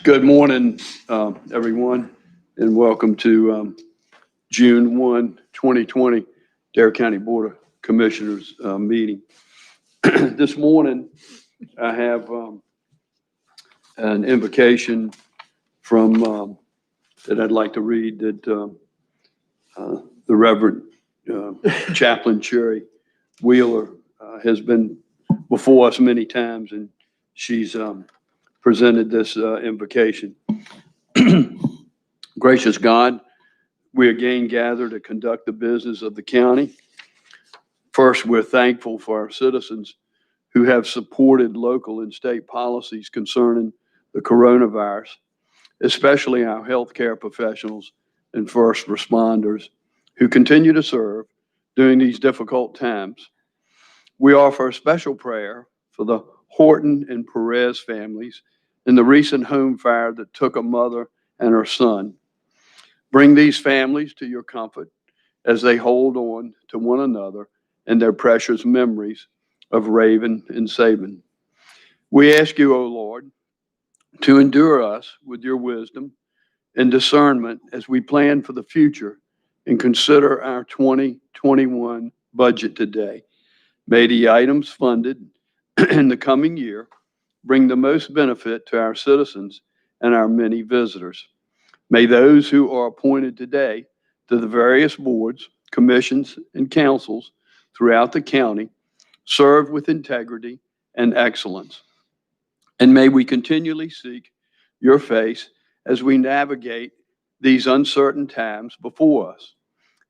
Good morning, everyone, and welcome to June 1, 2020, Dare County Board of Commissioners meeting. This morning, I have an invocation from that I'd like to read that the Reverend Chaplain Cherry Wheeler has been before us many times, and she's presented this invocation. Gracious God, we again gather to conduct the business of the county. First, we're thankful for our citizens who have supported local and state policies concerning the coronavirus, especially our healthcare professionals and first responders who continue to serve during these difficult times. We offer a special prayer for the Horton and Perez families in the recent home fire that took a mother and her son. Bring these families to your comfort as they hold on to one another and their precious memories of Raven and Sabin. We ask you, O Lord, to endure us with your wisdom and discernment as we plan for the future and consider our 2021 budget today. May the items funded in the coming year bring the most benefit to our citizens and our many visitors. May those who are appointed today to the various boards, commissions, and councils throughout the county serve with integrity and excellence. And may we continually seek your face as we navigate these uncertain times before us.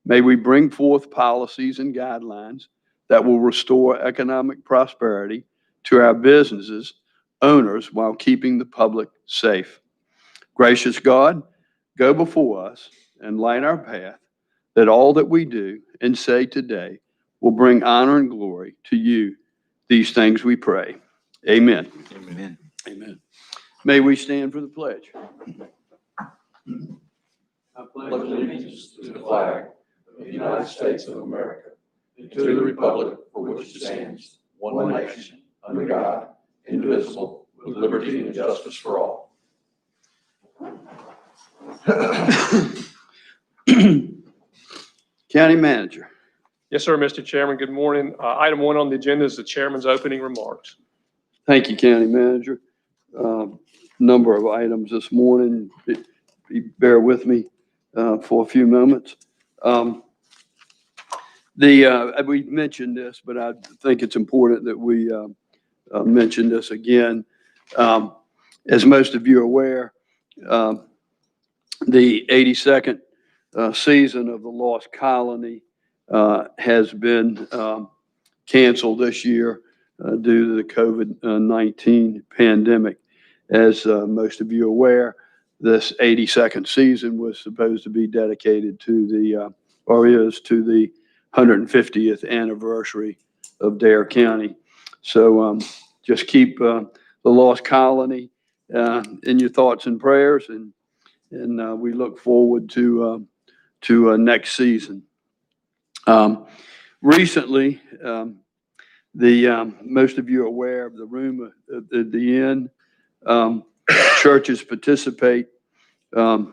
May we bring forth policies and guidelines that will restore economic prosperity to our businesses, owners, while keeping the public safe. Gracious God, go before us and light our path, that all that we do and say today will bring honor and glory to you. These things we pray. Amen. Amen. Amen. May we stand for the pledge. I pledge allegiance to the flag of the United States of America and to the republic for which it stands, one nation, under God, indivisible, with liberty and justice for all. County Manager. Yes, sir, Mr. Chairman. Good morning. Item 1 on the agenda is the chairman's opening remarks. Thank you, County Manager. Number of items this morning. Bear with me for a few moments. We mentioned this, but I think it's important that we mention this again. As most of you are aware, the 82nd season of the Lost Colony has been canceled this year due to the COVID-19 pandemic. As most of you are aware, this 82nd season was supposed to be dedicated to the 150th anniversary of Dare County. So just keep the Lost Colony in your thoughts and prayers, and we look forward to next season. Recently, most of you are aware of the room at the inn. Churches participate. A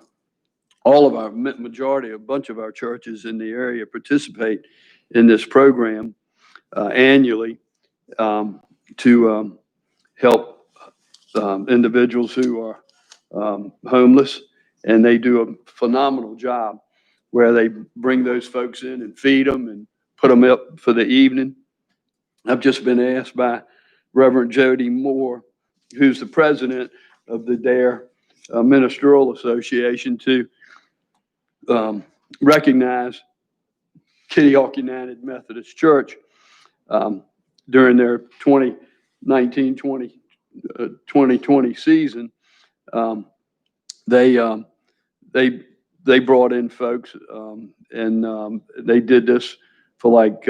bunch of our churches in the area participate in this program annually to help individuals who are homeless, and they do a phenomenal job where they bring those folks in and feed them and put them up for the evening. I've just been asked by Reverend Jody Moore, who's the president of the Dare Ministerial Association, to recognize Kitty Hawk United Methodist Church during their 2019-2020 season. They brought in folks, and they did this for like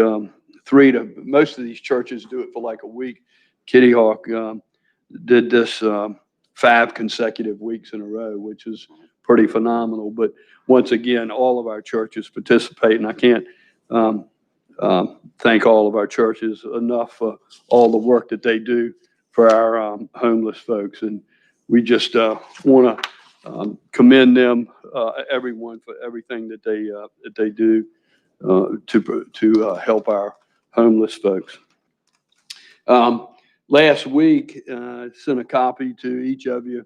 most of these churches do it for like a week. Kitty Hawk did this 5 consecutive weeks in a row, which is pretty phenomenal. But once again, all of our churches participate, and I can't thank all of our churches enough for all the work that they do for our homeless folks. And we just want to commend them, everyone, for everything that they do to help our homeless folks. Last week, I sent a copy to each of you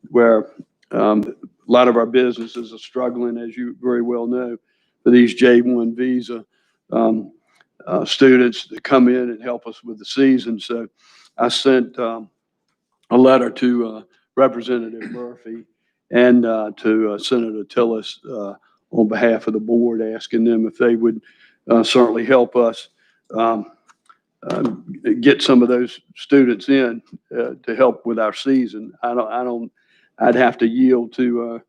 where a lot of our businesses are struggling, as you very well know, for these J1 visa students that come in and help us with the season. So I sent a letter to Representative Murphy and to Senator Tillis on behalf of the board, asking them if they would certainly help us get some of those students in to help with our season. I'd have to yield to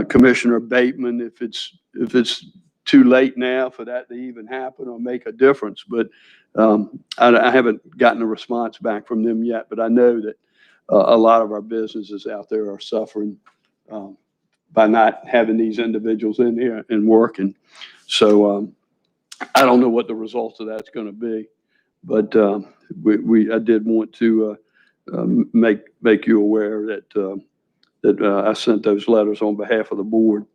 Commissioner Bateman if it's too late now for that to even happen or make a difference. But I haven't gotten a response back from them yet, but I know that a lot of our businesses out there are suffering by not having these individuals in here and working. So I don't know what the results of that's going to be, but I did want to make you aware that I sent those letters on behalf of the board.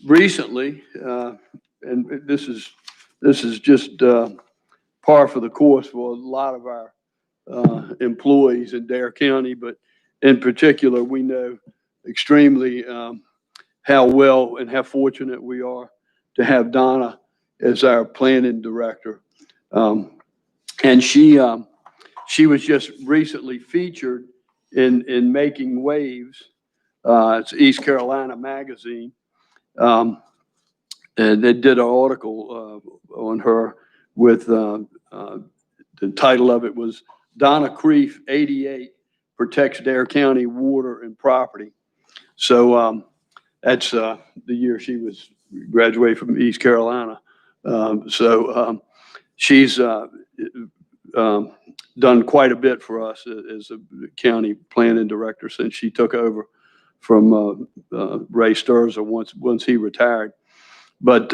Recently, and this is just par for the course for a lot of our employees in Dare County, but in particular, we know extremely how well and how fortunate we are to have Donna as our planning director. And she was just recently featured in Making Waves. It's East Carolina Magazine. And they did an article on her with the title of it was Donna Creef, 88, protects Dare County water and property. So that's the year she was graduated from East Carolina. She's done quite a bit for us as a county planning director since she took over from Ray Sturzer once he retired. But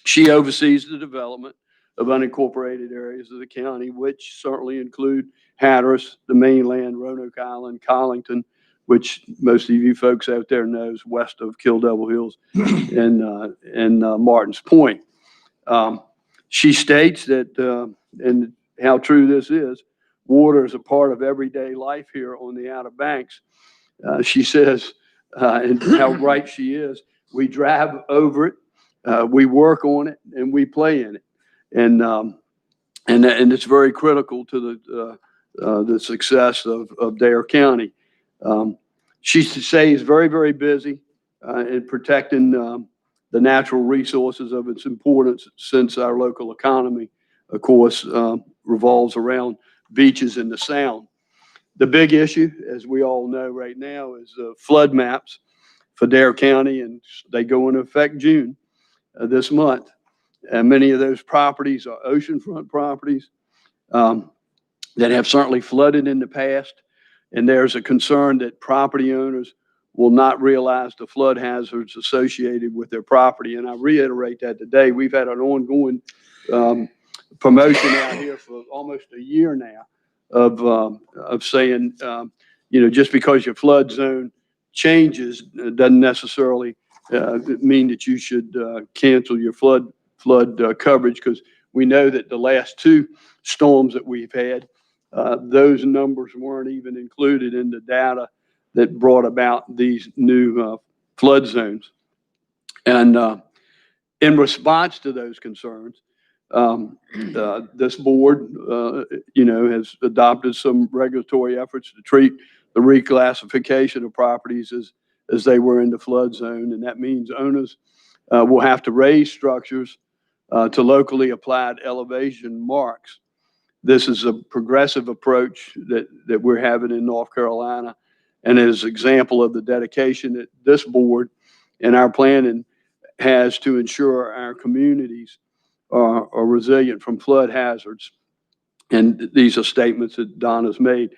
she oversees the development of unincorporated areas of the county, which certainly include Hatteras, the mainland, Roanoke Island, Collington, which most of you folks out there knows west of Kill Devil Hills, and Martins Point. She states that, and how true this is, water is a part of everyday life here on the Outer Banks. She says, and how right she is, we drive over it, we work on it, and we play in it. And it's very critical to the success of Dare County. She stays very, very busy in protecting the natural resources of its importance, since our local economy, of course, revolves around beaches in the Sound. The big issue, as we all know right now, is flood maps for Dare County, and they go into effect June this month. And many of those properties are oceanfront properties that have certainly flooded in the past. And there's a concern that property owners will not realize the flood hazards associated with their property. And I reiterate that today. We've had an ongoing promotion out here for almost a year now of saying, just because your flood zone changes doesn't necessarily mean that you should cancel your flood coverage, because we know that the last two storms that we've had, those numbers weren't even included in the data that brought about these new flood zones. And in response to those concerns, this board, has adopted some regulatory efforts to treat the reclassification of properties as they were in the flood zone. And that means owners will have to raise structures to locally applied elevation marks. This is a progressive approach that we're having in North Carolina, and is an example of the dedication that this board and our planning has to ensure our communities are resilient from flood hazards. And these are statements that Donna's made.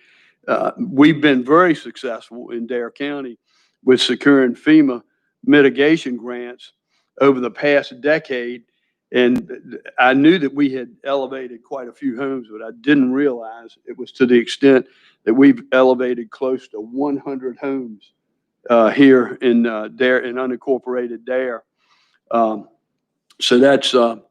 We've been very successful in Dare County with securing FEMA mitigation grants over the past decade, And I knew that we had elevated quite a few homes, but I didn't realize it was to the extent that we've elevated close to 100 homes here in Dare, in unincorporated Dare. So that's a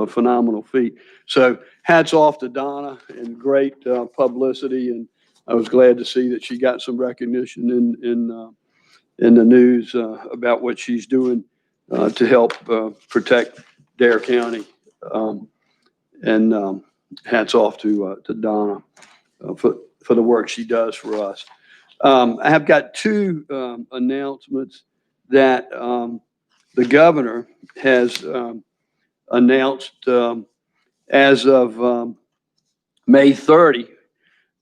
phenomenal feat. So hats off to Donna, and great publicity. And I was glad to see that she got some recognition in the news about what she's doing to help protect Dare County. And hats off to Donna for the work she does for us. I have got two announcements that the governor has announced as of May 30.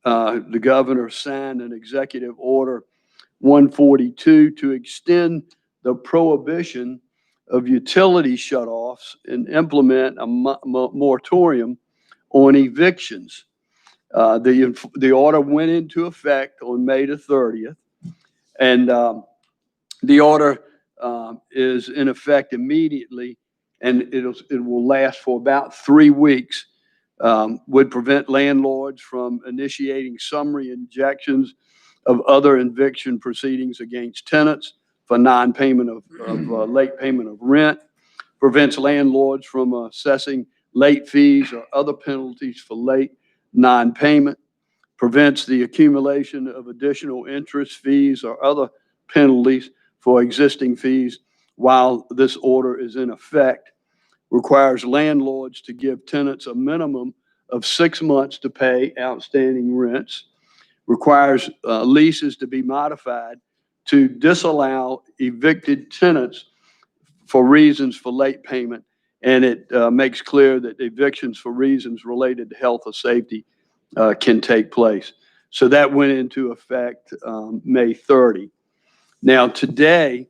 The governor signed an executive order 142 to extend the prohibition of utility shutoffs and implement a moratorium on evictions. The order went into effect on May the 30th, and the order is in effect immediately, and it will last for about 3 weeks. Would prevent landlords from initiating summary injections of other eviction proceedings against tenants for non-payment of late payment of rent, prevents landlords from assessing late fees or other penalties for late non-payment, prevents the accumulation of additional interest, fees, or other penalties for existing fees while this order is in effect, requires landlords to give tenants a minimum of 6 months to pay outstanding rents, requires leases to be modified to disallow evicted tenants for reasons for late payment, and it makes clear that evictions for reasons related to health or safety can take place. So that went into effect May 30. Now today,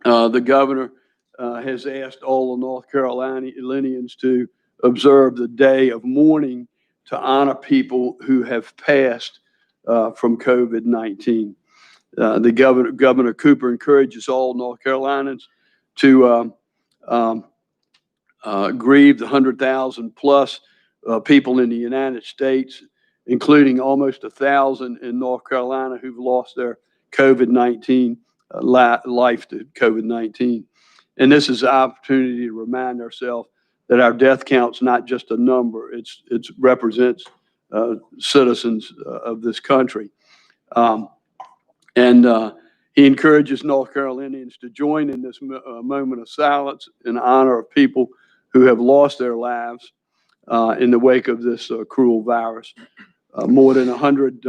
the governor has asked all the North Carolinians to observe the day of mourning to honor people who have passed from COVID-19. The Governor Cooper encourages all North Carolinians to grieve the 100,000 plus people in the United States, including almost 1,000 in North Carolina who've lost their COVID-19 life to COVID-19. And this is an opportunity to remind ourselves that our death count's not just a number, it represents citizens of this country. He encourages North Carolinians to join in this moment of silence in honor of people who have lost their lives in the wake of this cruel virus. More than 100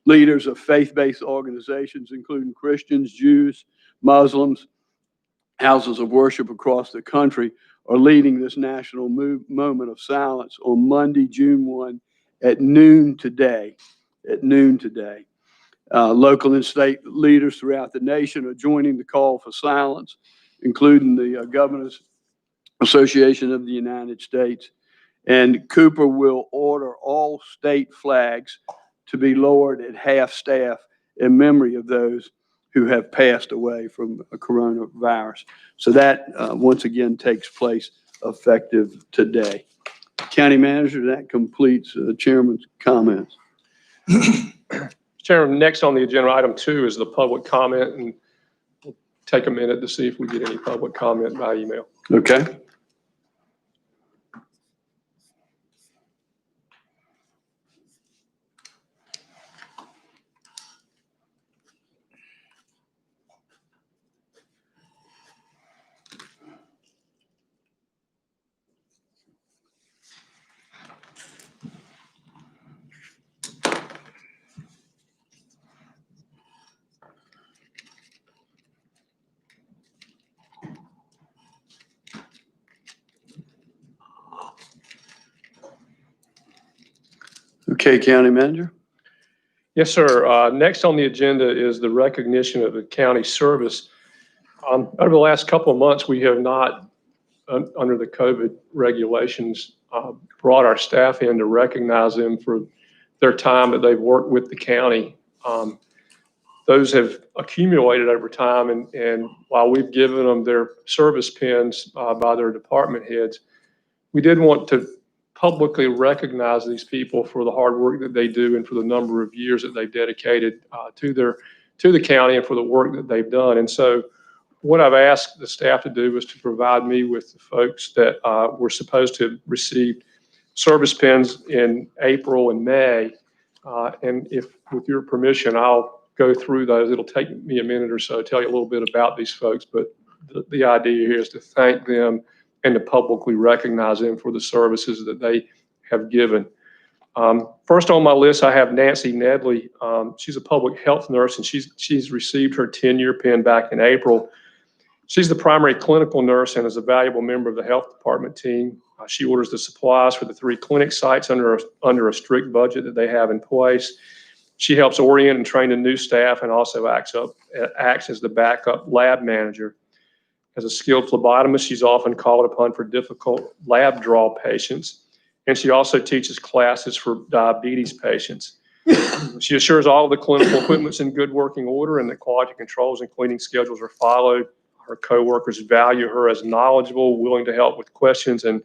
leaders of faith-based organizations, including Christians, Jews, Muslims, houses of worship across the country, are leading this national moment of silence on Monday, June 1 at noon today. Local and state leaders throughout the nation are joining the call for silence, including the Governors Association of the United States. And Cooper will order all state flags to be lowered at half staff in memory of those who have passed away from a coronavirus. So that once again takes place effective today. County Manager, that completes the Chairman's comments. Chairman, next on the agenda, item 2 is the public comment, and we'll take a minute to see if we get any public comment by email. Okay. Okay, County Manager. Yes, sir. Next on the agenda is the recognition of the county service. Over the last couple of months, we have not, under the COVID regulations, brought our staff in to recognize them for their time that they've worked with the county. those have accumulated over time, and while we've given them their service pins by their department heads, we did want to publicly recognize these people for the hard work that they do and for the number of years that they've dedicated to the county and for the work that they've done. And so what I've asked the staff to do is to provide me with the folks that were supposed to receive service pins in April and May. And if, with your permission, I'll go through those. It'll take me a minute or so to tell you a little bit about these folks, but the idea here is to thank them and to publicly recognize them for the services that they have given. First on my list, I have Nancy Nedley. She's a public health nurse, and she's received her 10-year pin back in April. She's the primary clinical nurse and is a valuable member of the health department team. She orders the supplies for the 3 clinic sites under a strict budget that they have in place. She helps orient and train the new staff and also acts as the backup lab manager. As a skilled phlebotomist, she's often called upon for difficult lab draw patients, and she also teaches classes for diabetes patients. She assures all of the clinical equipment's in good working order and that quality controls and cleaning schedules are followed. Her coworkers value her as knowledgeable, willing to help with questions, and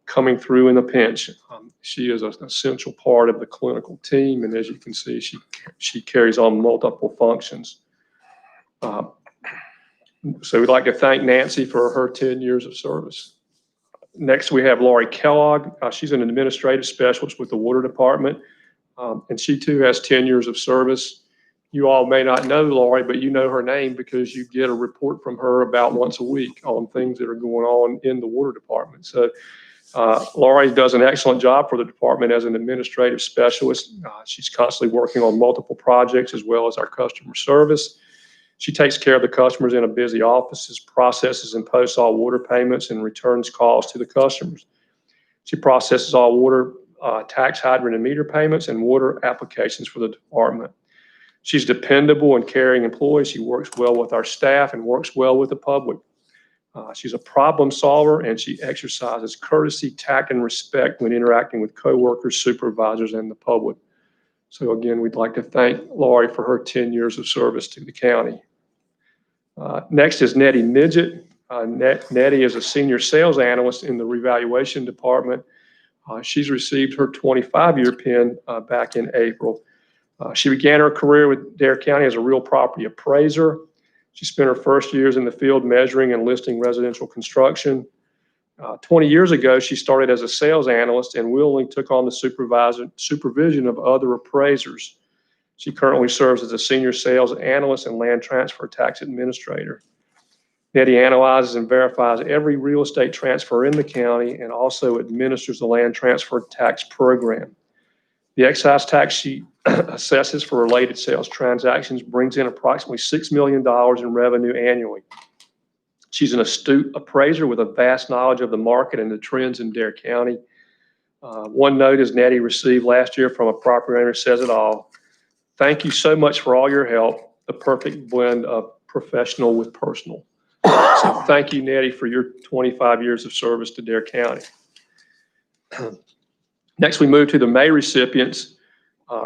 coming through in a pinch. She is an essential part of the clinical team, and as you can see, she carries on multiple functions. So we'd like to thank Nancy for her 10 years of service. Next, we have Laurie Kellogg. She's an administrative specialist with the water department, and she too has 10 years of service. You all may not know Laurie, but you know her name because you get a report from her about once a week on things that are going on in the water department. So Laurie does an excellent job for the department as an administrative specialist. She's constantly working on multiple projects as well as our customer service. She takes care of the customers in a busy office, processes and posts all water payments, and returns calls to the customers. She processes all water tax, hydrant, and meter payments and water applications for the department. She's dependable and caring employee. She works well with our staff and works well with the public. She's a problem solver, and she exercises courtesy, tact, and respect when interacting with coworkers, supervisors, and the public. So again, we'd like to thank Laurie for her 10 years of service to the county. Next is Nettie Midget. Nettie is a senior sales analyst in the revaluation department. She's received her 25-year pin back in April. She began her career with Dare County as a real property appraiser. She spent her first years in the field measuring and listing residential construction. 20 years ago, she started as a sales analyst and willingly took on the supervision of other appraisers. She currently serves as a senior sales analyst and land transfer tax administrator. Nettie analyzes and verifies every real estate transfer in the county and also administers the land transfer tax program. The excise tax she assesses for related sales transactions brings in approximately $6 million in revenue annually. She's an astute appraiser with a vast knowledge of the market and the trends in Dare County. One note is Nettie received last year from a property owner says it all. Thank you so much for all your help, the perfect blend of professional with personal. So thank you, Nettie, for your 25 years of service to Dare County. Next, we move to the May recipients.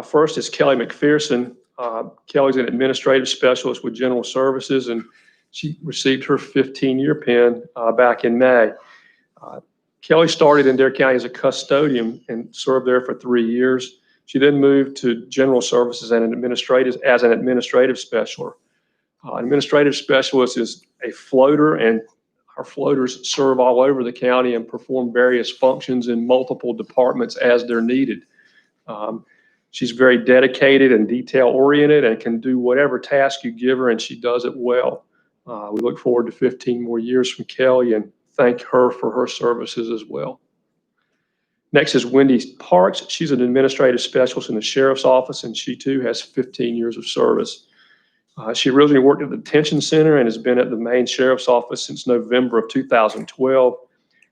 First is Kelly McPherson. Kelly's an administrative specialist with General Services, and she received her 15-year pin back in May. Kelly started in Dare County as a custodian and served there for 3 years. She then moved to General Services and as an administrative specialist. Administrative specialist is a floater, and our floaters serve all over the county and perform various functions in multiple departments as they're needed. She's very dedicated and detail-oriented and can do whatever task you give her, and she does it well. We look forward to 15 more years from Kelly and thank her for her services as well. Next is Wendy Parks. She's an administrative specialist in the sheriff's office, and she too has 15 years of service. She originally worked at the detention center and has been at the main sheriff's office since November of 2012.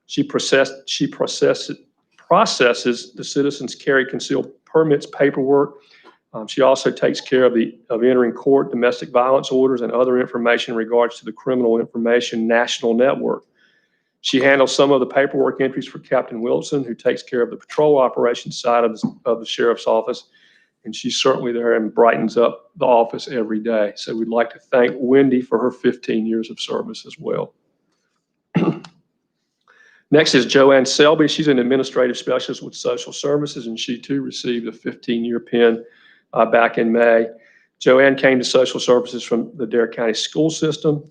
She processes the citizens carry concealed permits paperwork. She also takes care of entering court, domestic violence orders, and other information in regards to the Criminal Information National Network. She handles some of the paperwork entries for Captain Wilson, who takes care of the patrol operations side of the sheriff's office. and she's certainly there and brightens up the office every day. So we'd like to thank Wendy for her 15 years of service as well. Next is Joanne Selby. She's an administrative specialist with social services, and she too received a 15-year pin back in May. Joanne came to social services from the Dare County school system.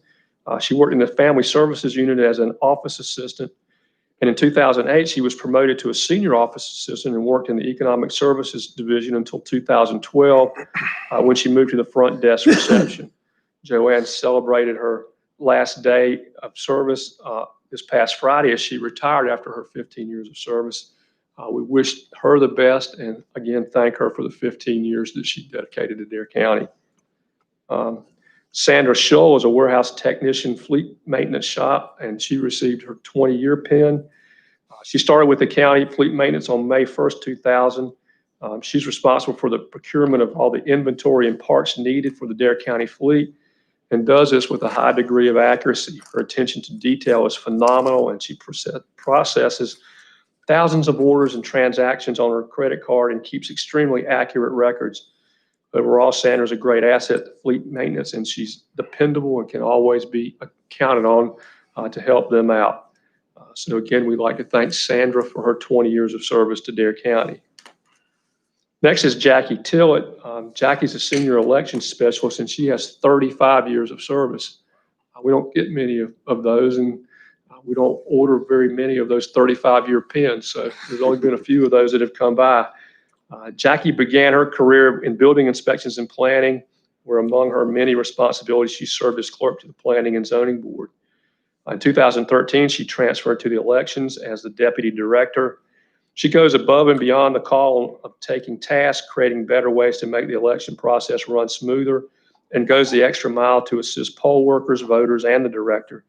She worked in the family services unit as an office assistant. And in 2008, she was promoted to a senior office assistant and worked in the economic services division until 2012 when she moved to the front desk reception. Joanne celebrated her last day of service this past Friday as she retired after her 15 years of service. We wish her the best and again, thank her for the 15 years that she dedicated to Dare County. Sandra Shull is a warehouse technician, fleet maintenance shop, and she received her 20-year pin. She started with the county fleet maintenance on May 1st, 2000. She's responsible for the procurement of all the inventory and parts needed for the Dare County fleet and does this with a high degree of accuracy. Her attention to detail is phenomenal, and she processes thousands of orders and transactions on her credit card and keeps extremely accurate records. Overall, Sandra's a great asset to fleet maintenance, and she's dependable and can always be counted on to help them out. So again, we'd like to thank Sandra for her 20 years of service to Dare County. Next is Jackie Tillett. Jackie's a senior election specialist, and she has 35 years of service. We don't get many of those, and we don't order very many of those 35-year pins, so there's only been a few of those that have come by. Jackie began her career in building inspections and planning, where among her many responsibilities, she served as clerk to the Planning and Zoning Board. In 2013, she transferred to the elections as the deputy director. She goes above and beyond the call of taking tasks, creating better ways to make the election process run smoother, and goes the extra mile to assist poll workers, voters, and the director.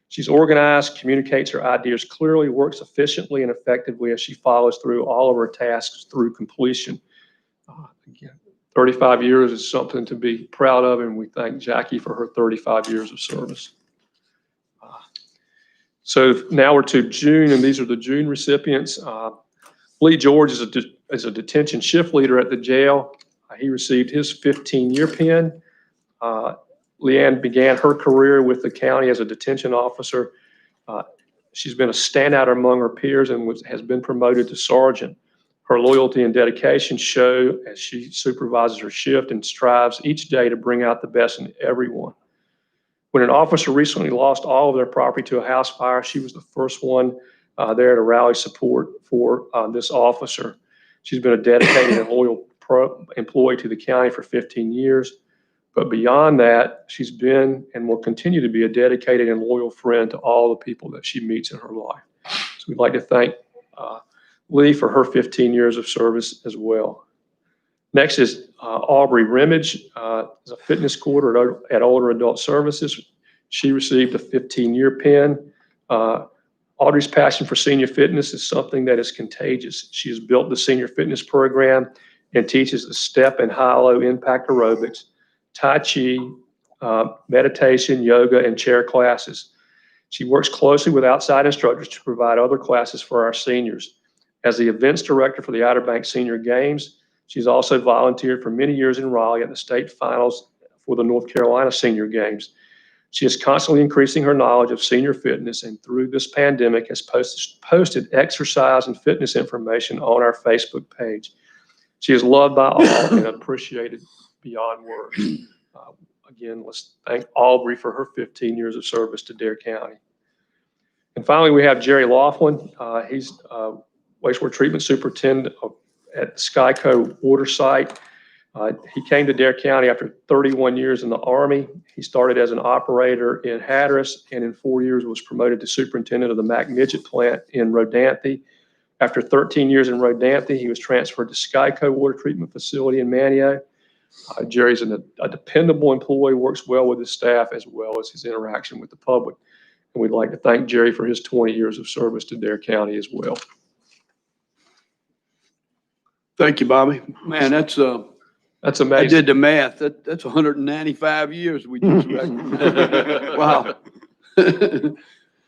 She's organized, communicates her ideas clearly, works efficiently and effectively as she follows through all of her tasks through completion. Again, 35 years is something to be proud of, and we thank Jackie for her 35 years of service. So now we're to June, and these are the June recipients. Lee George is a detention shift leader at the jail. He received his 15-year pin. Leanne began her career with the county as a detention officer. She's been a standout among her peers and has been promoted to sergeant. Her loyalty and dedication show as she supervises her shift and strives each day to bring out the best in everyone. When an officer recently lost all of their property to a house fire, she was the first one there to rally support for this officer. She's been a dedicated and loyal employee to the county for 15 years. But beyond that, she's been and will continue to be a dedicated and loyal friend to all the people that she meets in her life. So we'd like to thank Lee for her 15 years of service as well. Next is Aubrey Remage, is a fitness coordinator at Older Adult Services. She received a 15-year pin. Audrey's passion for senior fitness is something that is contagious. She has built the senior fitness program and teaches the step and high-low impact aerobics, Tai Chi, meditation, yoga, and chair classes. She works closely with outside instructors to provide other classes for our seniors. As the events director for the Outer Banks Senior Games, she's also volunteered for many years in Raleigh at the state finals for the North Carolina Senior Games. She is constantly increasing her knowledge of senior fitness, and through this pandemic has posted exercise and fitness information on our Facebook page. She is loved by all and appreciated beyond words. Again, let's thank Aubrey for her 15 years of service to Dare County. And finally, we have Jerry Laughlin. He's wastewater treatment superintendent at Skyco water site. He came to Dare County after 31 years in the Army. He started as an operator in Hatteras, and in 4 years was promoted to superintendent of the Mac Midget plant in Rodanthe. After 13 years in Rodanthe, he was transferred to Skyco water treatment facility in Manteo. Jerry's a dependable employee, works well with his staff as well as his interaction with the public. And we'd like to thank Jerry for his 20 years of service to Dare County as well. Thank you, Bobby. Man, that's amazing. I did the math. That's 195 years we just recognized. Wow.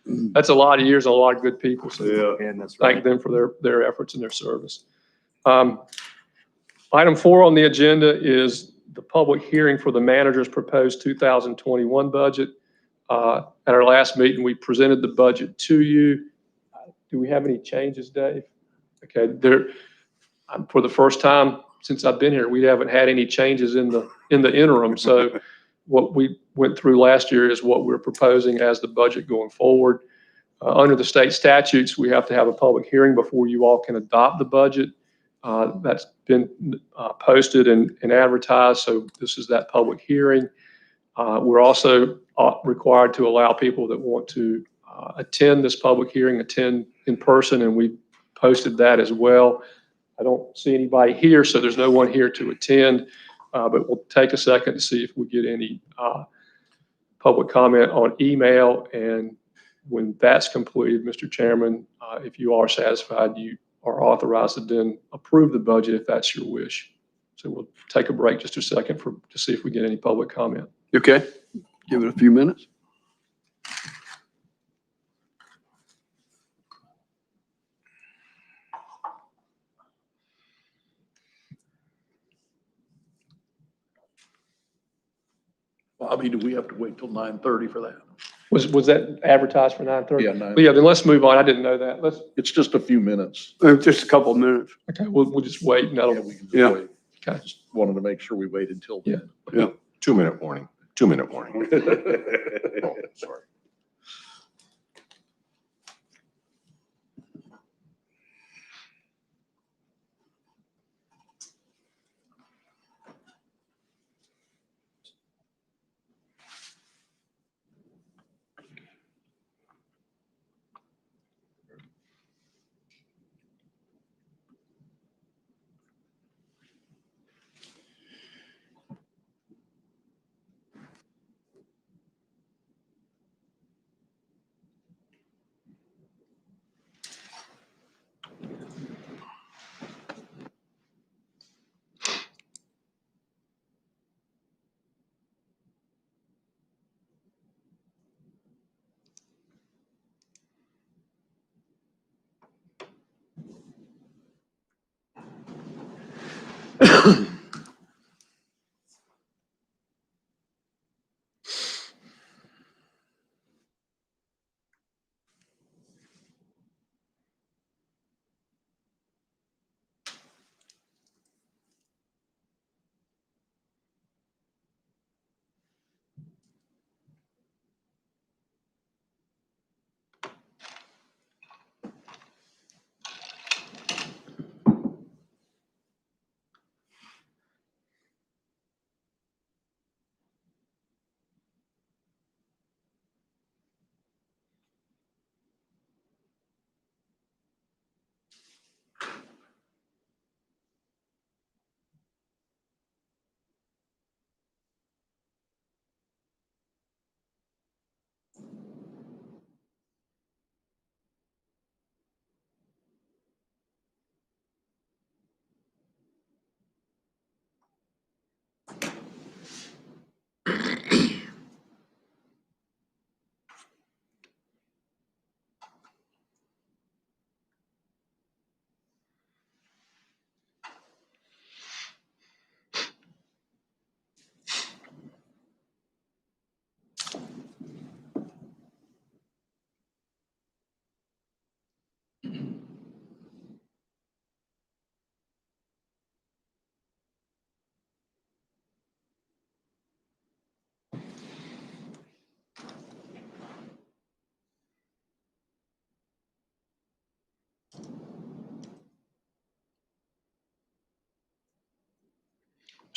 That's a lot of years and a lot of good people. So Yeah, and that's right. thank them for their efforts and their service. Item 4 on the agenda is the public hearing for the manager's proposed 2021 budget. At our last meeting, we presented the budget to you. Do we have any changes, Dave? Okay, for the first time since I've been here, we haven't had any changes in the interim. So what we went through last year is what we're proposing as the budget going forward. Under the state statutes, we have to have a public hearing before you all can adopt the budget. That's been posted and advertised, so this is that public hearing. We're also required to allow people that want to attend this public hearing, attend in person, and we posted that as well. I don't see anybody here, so there's no one here to attend, but we'll take a second to see if we get any public comment on email. And when that's completed, Mr. Chairman, if you are satisfied, you are authorized to then approve the budget if that's your wish. So we'll take a break just a second to see if we get any public comment. Okay, give it a few minutes. Bobby, do we have to wait till 9:30 for that? Was that advertised for 9:30? Yeah, 9. Yeah, then let's move on. I didn't know that. It's just a few minutes. Just a couple of minutes. Okay, we'll just wait and Yeah, that'll, we can just Yeah. wait. okay. Just wanted to make sure we waited till then. 2-minute warning. 2-minute warning. Oh, sorry.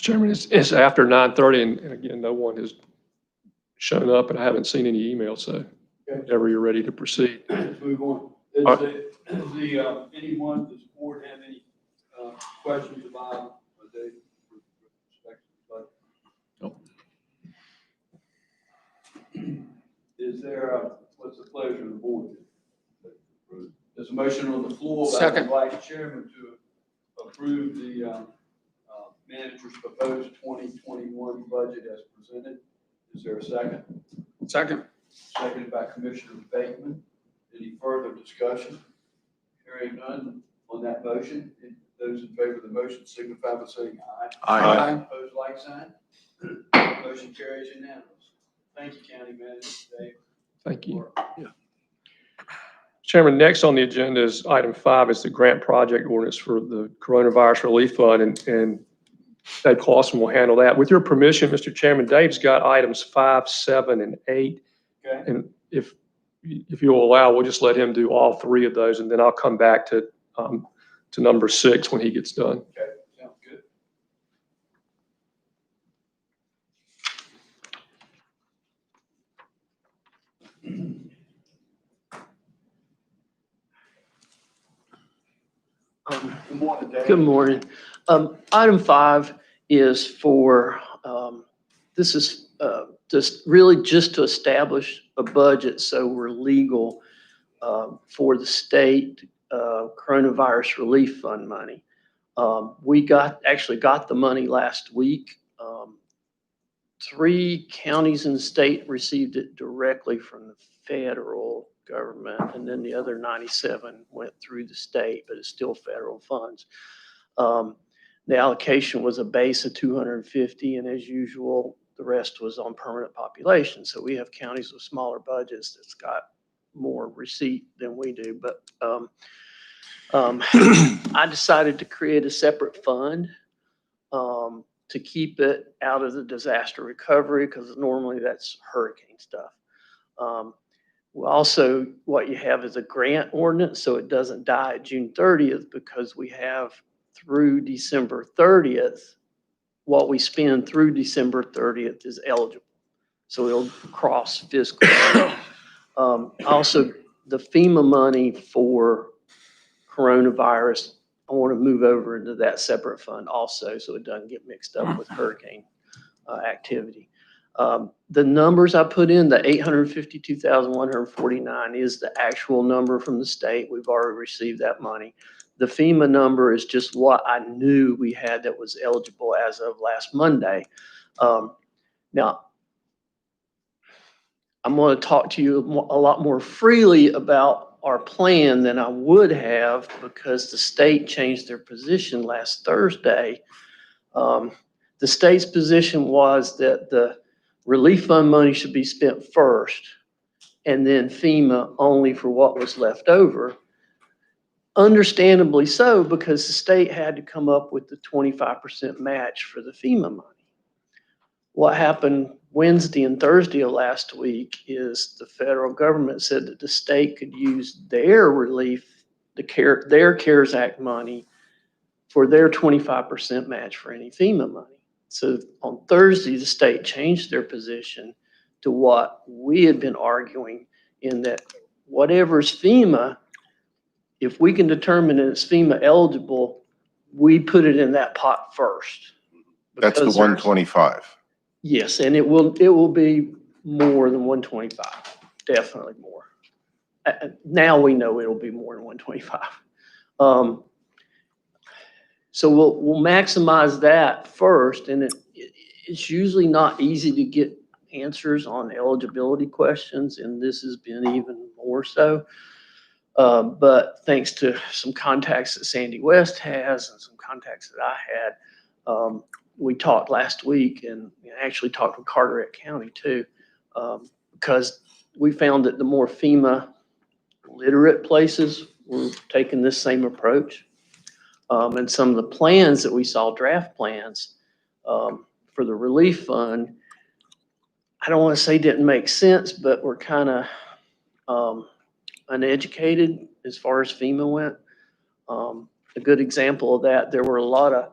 Chairman, it's after 9:30 and again, no one has shown up and I haven't seen any emails, so whenever you're ready to proceed. Let's move on. All Anyone, does the board have any questions about Dave with respect to the budget? Is there, what's the pleasure of the board? There's a motion on the floor by the vice chairman to approve the manager's proposed 2021 budget as presented. Is there a second? Second. Seconded by Commissioner Bateman. Any further discussion? Hearing none on that motion. Those in favor of the motion signify by saying aye. Aye. Opposed, like sign. Motion carries unanimous. Thank you, County Manager Dave. Thank you. Chairman, next on the agenda is item 5, is the grant project ordinance for the Coronavirus Relief Fund, and Dave Clausen will handle that. With your permission, Mr. Chairman, Dave's got items 5, 7, and 8. Okay. And if you'll allow, we'll just let him do all 3 of those, and then I'll come back to number 6 when he gets done. Okay, sounds good. Good morning, Dave. Good morning. Item 5 is for, this is just to establish a budget so we're legal for the state coronavirus relief fund money. We actually got the money last week. 3 counties in the state received it directly from the federal government, and then the other 97 went through the state, but it's still federal funds. The allocation was a base of 250, and as usual, the rest was on permanent population. So we have counties with smaller budgets that's got more receipt than we do. But I decided to create a separate fund to keep it out of the disaster recovery, because normally that's hurricane stuff. Well, also, what you have is a grant ordinance, so it doesn't die at June 30th, because we have through December 30th, what we spend through December 30th is eligible. So it'll cross fiscal. Also, the FEMA money for coronavirus, I want to move over into that separate fund also, so it doesn't get mixed up with hurricane activity. The numbers I put in, the 852,149 is the actual number from the state. We've already received that money. The FEMA number is just what I knew we had that was eligible as of last Monday. Now, I'm going to talk to you a lot more freely about our plan than I would have, because the state changed their position last Thursday. The state's position was that the relief fund money should be spent first, and then FEMA only for what was left over. Understandably so, because the state had to come up with the 25% match for the FEMA money. What happened Wednesday and Thursday of last week is the federal government said that the state could use their relief, their CARES Act money for their 25% match for any FEMA money. So on Thursday, the state changed their position to what we had been arguing, in that whatever's FEMA, if we can determine that it's FEMA eligible, we put it in that pot first. That's the Because 125. Yes, and it will be more than 125, definitely more. Now we know it'll be more than 125. So we'll maximize that first, and it's usually not easy to get answers on eligibility questions, and this has been even more so. But thanks to some contacts that Sandy West has and some contacts that I had, we talked last week, and actually talked with Carteret County too, because we found that the more FEMA literate places were taking this same approach. And some of the plans that we saw, draft plans for the relief fund, I don't want to say didn't make sense, but were kind of uneducated as far as FEMA went. A good example of that, there were a lot of,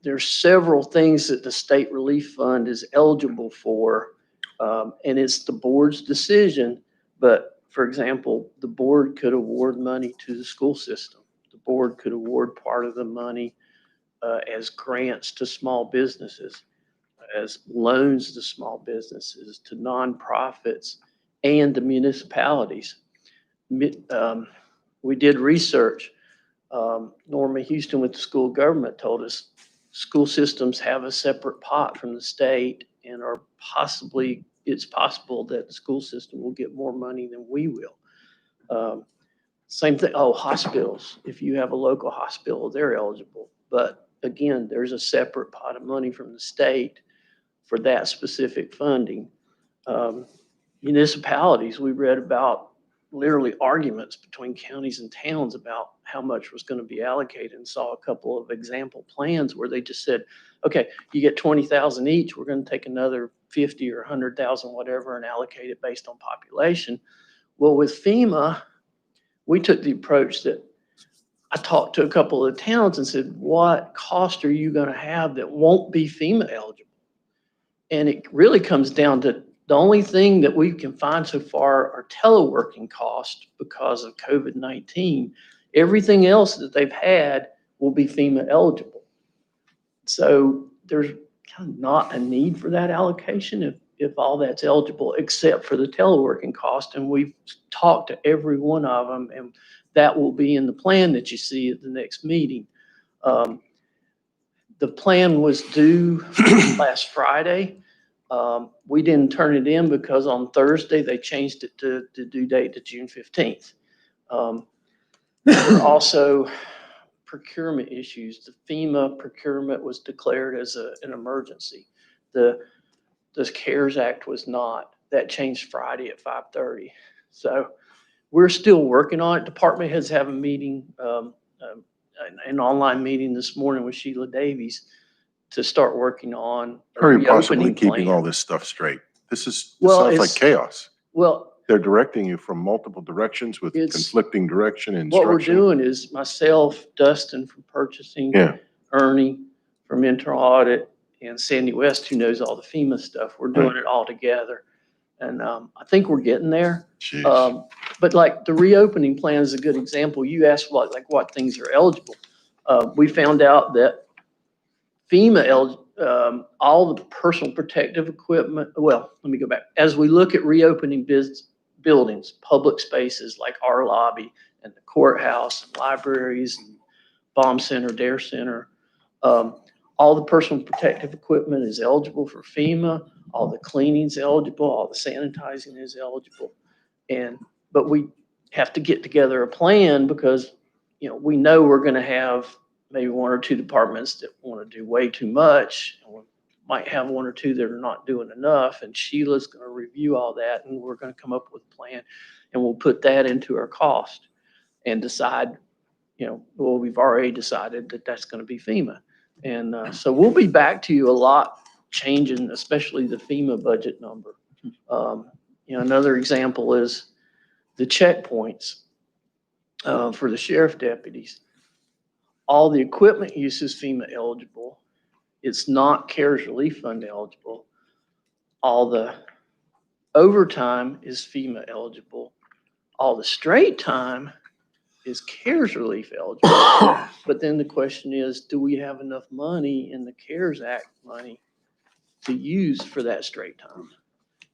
there's several things that the state relief fund is eligible for, and it's the board's decision. But for example, the board could award money to the school system. The board could award part of the money as grants to small businesses, as loans to small businesses, to nonprofits, and to municipalities. We did research. Norma Houston with the school government told us school systems have a separate pot from the state, and it's possible that the school system will get more money than we will. Same thing, oh, hospitals, if you have a local hospital, they're eligible. But again, there's a separate pot of money from the state for that specific funding. Municipalities, we read about literally arguments between counties and towns about how much was going to be allocated, and saw a couple of example plans where they just said, okay, you get 20,000 each, we're going to take another 50 or 100,000, whatever, and allocate it based on population. Well, with FEMA, we took the approach that I talked to a couple of the towns and said, what cost are you going to have that won't be FEMA eligible? And it really comes down to the only thing that we can find so far are teleworking costs because of COVID-19. Everything else that they've had will be FEMA eligible. So there's kind of not a need for that allocation if all that's eligible, except for the teleworking cost. And we've talked to every one of them, and that will be in the plan that you see at the next meeting. The plan was due last Friday. We didn't turn it in because on Thursday, they changed it to due date to June 15th. There are also procurement issues. The FEMA procurement was declared as an emergency. The CARES Act was not. That changed Friday at 5:30. So we're still working on it. Department heads have a meeting, an online meeting this morning with Sheila Davies to start working on a How are you possibly reopening keeping plan. all this stuff straight? This Well, sounds like it's- chaos. Well, They're directing you from multiple directions with It's- conflicting direction and what we're instruction. doing is myself, Dustin from purchasing, Yeah. Ernie from internal audit, and Sandy West, who knows all the FEMA stuff. We're doing it all together. And I think we're getting there. Jeez. But like the reopening plan is a good example. You asked what things are eligible. We found out that FEMA, all the personal protective equipment, well, let me go back. As we look at reopening buildings, public spaces like our lobby and the courthouse and libraries and bomb center, dare center, all the personal protective equipment is eligible for FEMA. All the cleaning's eligible, all the sanitizing is eligible. But we have to get together a plan because, we know we're going to have maybe one or two departments that want to do way too much. And we might have one or two that are not doing enough. And Sheila's going to review all that, and we're going to come up with a plan, and we'll put that into our cost and decide, well, we've already decided that that's going to be FEMA. And so we'll be back to you a lot changing, especially the FEMA budget number. Another example is the checkpoints for the sheriff deputies. All the equipment use is FEMA eligible. It's not CARES Relief Fund eligible. All the overtime is FEMA eligible. All the straight time is CARES Relief eligible. But then the question is, do we have enough money in the CARES Act money to use for that straight time?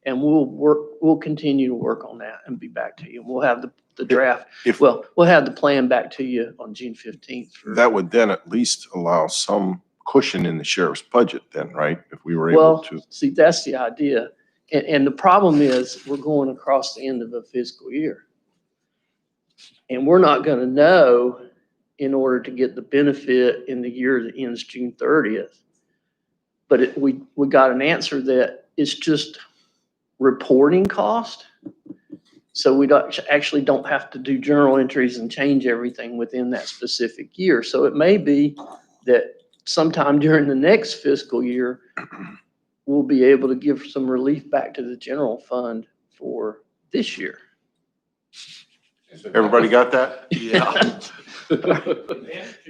And we'll continue to work on that and be back to you. And we'll have the draft. We'll have the plan back to you on June 15th. That would then at least allow some cushion in the sheriff's budget then, right? If we were able to. See, that's the idea. And the problem is we're going across the end of a fiscal year. And we're not going to know in order to get the benefit in the year that ends June 30th. But we got an answer that it's just reporting cost. So we actually don't have to do journal entries and change everything within that specific year. So it may be that sometime during the next fiscal year, we'll be able to give some relief back to the general fund for this year. Everybody got that? Yeah.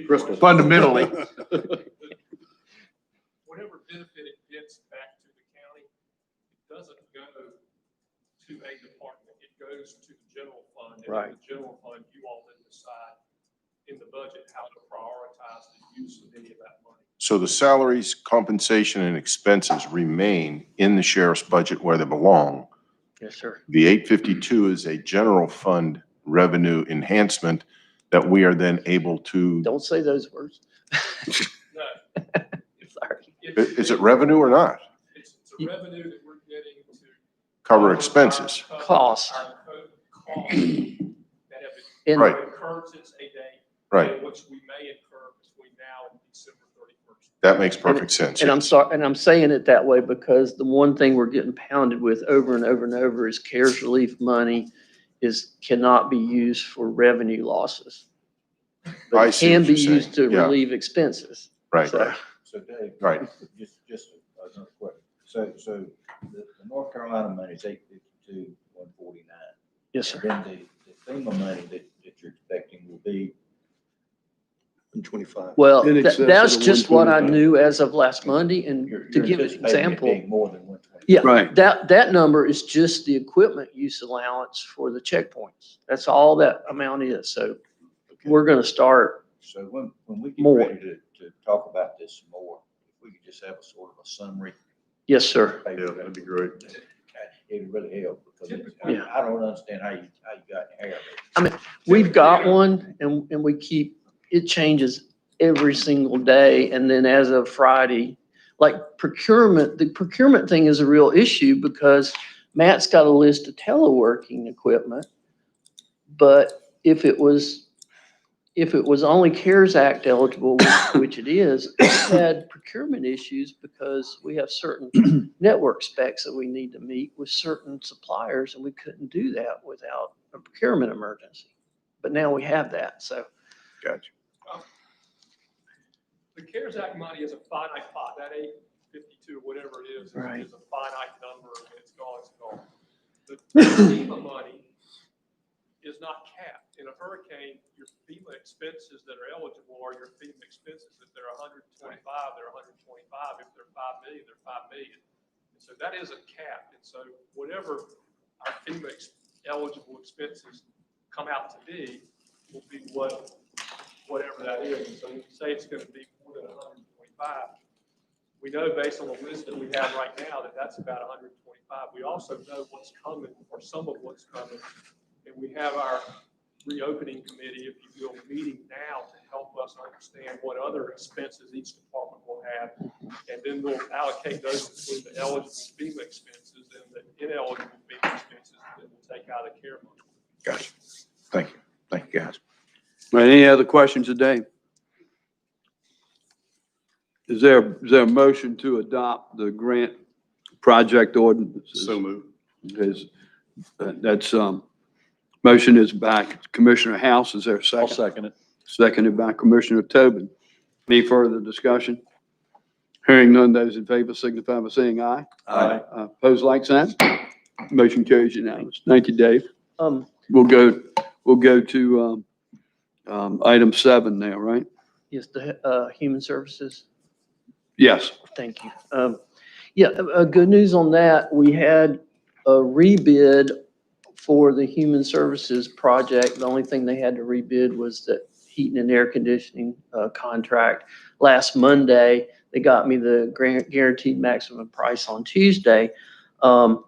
Crystal. Fundamentally. Whatever benefit it gets back to the county, it doesn't go to a department. It goes to the general fund. And Right. in the general fund, you all then decide in the budget how to prioritize the use of any of that money. So the salaries, compensation, and expenses remain in the sheriff's budget where they belong. Yes, sir. The 852 is a general fund revenue enhancement that we are then able to, Don't say those words. No. Sorry. is it revenue or not? It's a revenue that we're getting to Cover expenses. Cost. Our costs that have been And Right. Occurrences a day. Right. Which we may incur between now and December 31st. That makes perfect sense. And I'm sorry, and I'm saying it that way because the one thing we're getting pounded with over and over and over is CARES relief money cannot be used for revenue losses. I But it see can what be you're saying. used to Yeah. relieve expenses. Right, So- So Dave. Right. Just another question. So the North Carolina money is 852, 149. Yes, sir. Then the FEMA money that you're expecting will be. 25. Well, In excess of that's the just what I 125. knew as of last Monday. And You're to give an anticipating it example, being more than 120. yeah, Right. that number is just the equipment use allowance for the checkpoints. That's all that amount is. So we're going to start. So when we get More. ready to talk about this some more, if we could just have a sort of a summary. Yes, sir. Yeah, that'd be great. It would really help because Yeah. I don't understand how you got your hair. there. We've got one and we it changes every single day. And then as of Friday, like the procurement thing is a real issue because Matt's got a list of teleworking equipment. But if it was only CARES Act eligible, which it is, it had procurement issues because we have certain network specs that we need to meet with certain suppliers, and we couldn't do that without a procurement emergency. But now we have that, so. Gotcha. The CARES Act money is a finite pot. That 852, whatever it is Right. a finite number. When it's gone, it's gone. The FEMA money is not capped. In a hurricane, your FEMA expenses that are eligible are your FEMA expenses. If they're 125, they're 125. If they're 5 million, they're 5 million. And so that is a cap. And so whatever our FEMA eligible expenses come out to be will be whatever that is. So when you say it's going to be more than 125, we know based on the list that we have right now that that's about 125. We also know what's coming, or some of what's coming, and we have our reopening committee, if you will, meeting now to help us understand what other expenses each department will have, and then we'll allocate those between the eligible FEMA expenses and the ineligible FEMA expenses that we'll take out of CARE money. Gotcha. Thank you. Thank you, guys. All right, any other questions today? Is there a motion to adopt the grant project ordinance? So move. Motion is by Commissioner House. Is there a I'll second? second it. Seconded by Commissioner Tobin. Any further discussion? Hearing none, those in favor signify by saying aye. Aye. Opposed, like sign. Motion carries unanimous. Thank you, Dave. We'll go to item 7 now, right? Yes, the Human Services. Yes. Thank you. Yeah, good news on that. We had a rebid for the Human Services project. The only thing they had to rebid was the heating and air conditioning contract. Last Monday, they got me the guaranteed maximum price on Tuesday. As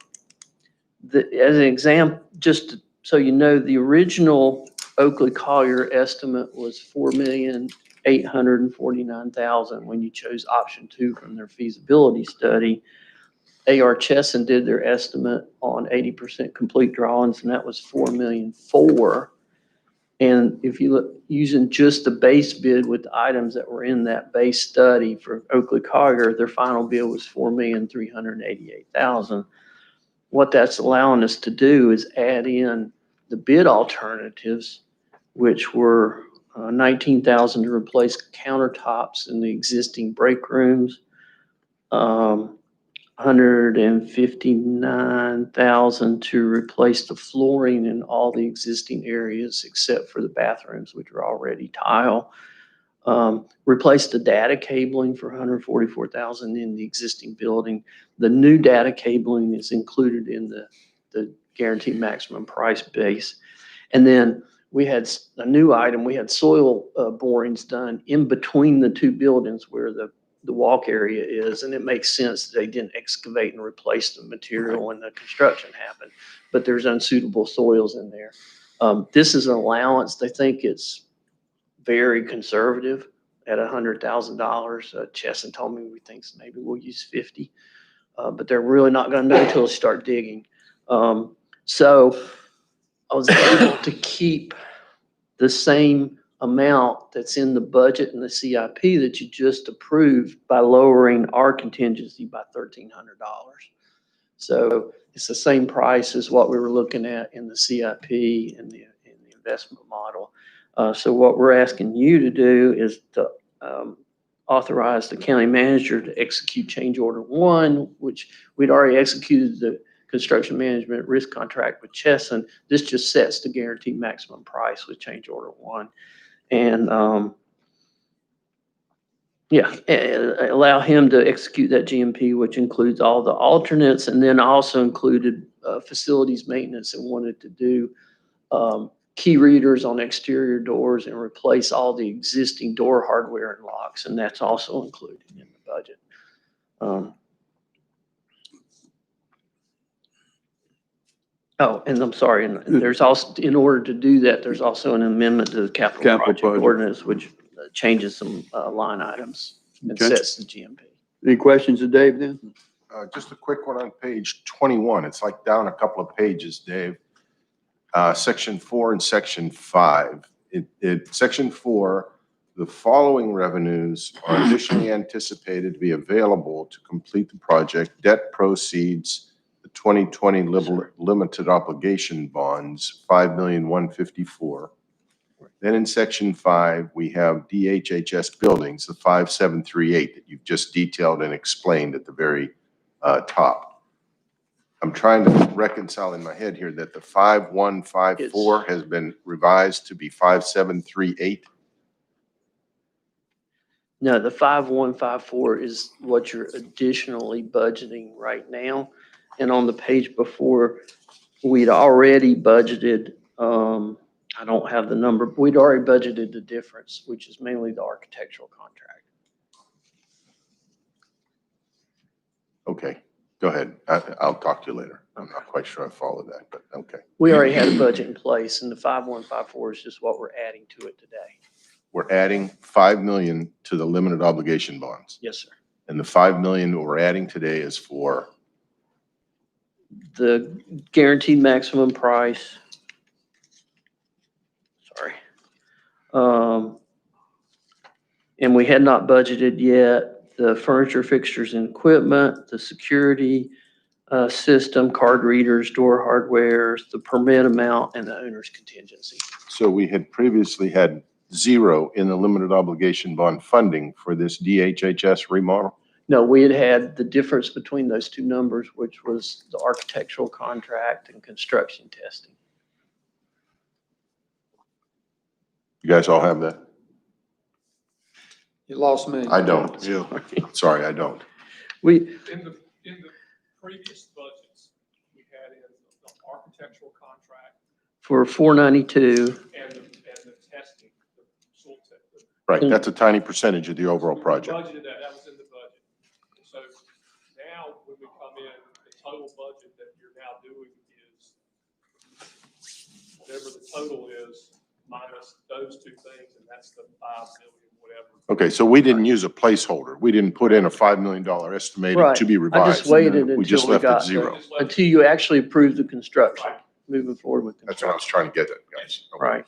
an example, just so you know, the original Oakley Collier estimate was $4,849,000 when you chose option 2 from their feasibility study. A.R. Chesson did their estimate on 80% complete drawings, and that was $4,004,000. And if you look using just the base bid with the items that were in that base study for Oakley Collier, their final bid was $4,388,000. What that's allowing us to do is add in the bid alternatives, which were $19,000 to replace countertops in the existing break rooms, $159,000 to replace the flooring in all the existing areas except for the bathrooms, which are already tile. Replace the data cabling for $144,000 in the existing building. The new data cabling is included in the guaranteed maximum price base. And then we had a new item. We had soil borings done in between the two buildings where the walk area is, and it makes sense that they didn't excavate and replace the material when the construction happened, but there's unsuitable soils in there. This is an allowance. They think it's very conservative at $100,000. Chesson told me we think maybe we'll use 50, but they're really not going to know until they start digging. So I was able to keep the same amount that's in the budget and the CIP that you just approved by lowering our contingency by $1,300. So it's the same price as what we were looking at in the CIP and the investment model. So what we're asking you to do is to authorize the county manager to execute change order 1, which we'd already executed the construction management risk contract with Chesson. This just sets the guaranteed maximum price with change order 1. And allow him to execute that GMP, which includes all the alternates, and then also included facilities maintenance and wanted to do key readers on exterior doors and replace all the existing door hardware and locks, and that's also included in the budget. Oh, and I'm sorry, and there's also, in order to do that, there's also an amendment to the capital project budget. ordinance, which changes some line items and Okay. sets the GMP. Any questions of Dave then? Just a quick one on page 21. It's like down a couple of pages, Dave. Section 4 and section 5. Section 4, the following revenues are additionally anticipated to be available to complete the project. Debt proceeds, the 2020 limited obligation bonds, $5,154,000. Then in section 5, we have DHHS buildings, the 5738 that you've just detailed and explained at the very top. I'm trying to reconcile in my head here that the 5154 has been revised to be 5738. No, the 5154 is what you're additionally budgeting right now. And on the page before, we'd already budgeted, I don't have the number, but we'd already budgeted the difference, which is mainly the architectural contract. Okay, go ahead. I'll talk to you later. I'm not quite sure I followed that, but okay. We already had a budget in place, and the 5154 is just what we're adding to it today. We're adding 5 million to the limited obligation bonds. Yes, sir. And the 5 million that we're adding today is for, The guaranteed maximum price. Sorry. And we had not budgeted yet the furniture, fixtures, and equipment, the security system, card readers, door hardware, the permit amount, and the owner's contingency. so we had previously had 0 in the limited obligation bond funding for this DHHS remodel. No, we had had the difference between those two numbers, which was the architectural contract and construction testing. You guys all have that? You lost me. I don't. Sorry, I don't. We, In the previous budgets, we had in the architectural contract for 492, and the testing, the soil testing. Right, that's a tiny percentage of the overall We project. budgeted that, that was in the budget. So now, when we come in, the total budget that you're now doing is whatever the total is minus those two things, and that's the 5 million, whatever. Okay, so we didn't use a placeholder. We didn't put in a $5 million estimated Right. to be I revised. just waited We until just we left it got, 0. until you actually approve the construction, moving forward with That's what I was construction. trying to get at, guys. Okay. Right.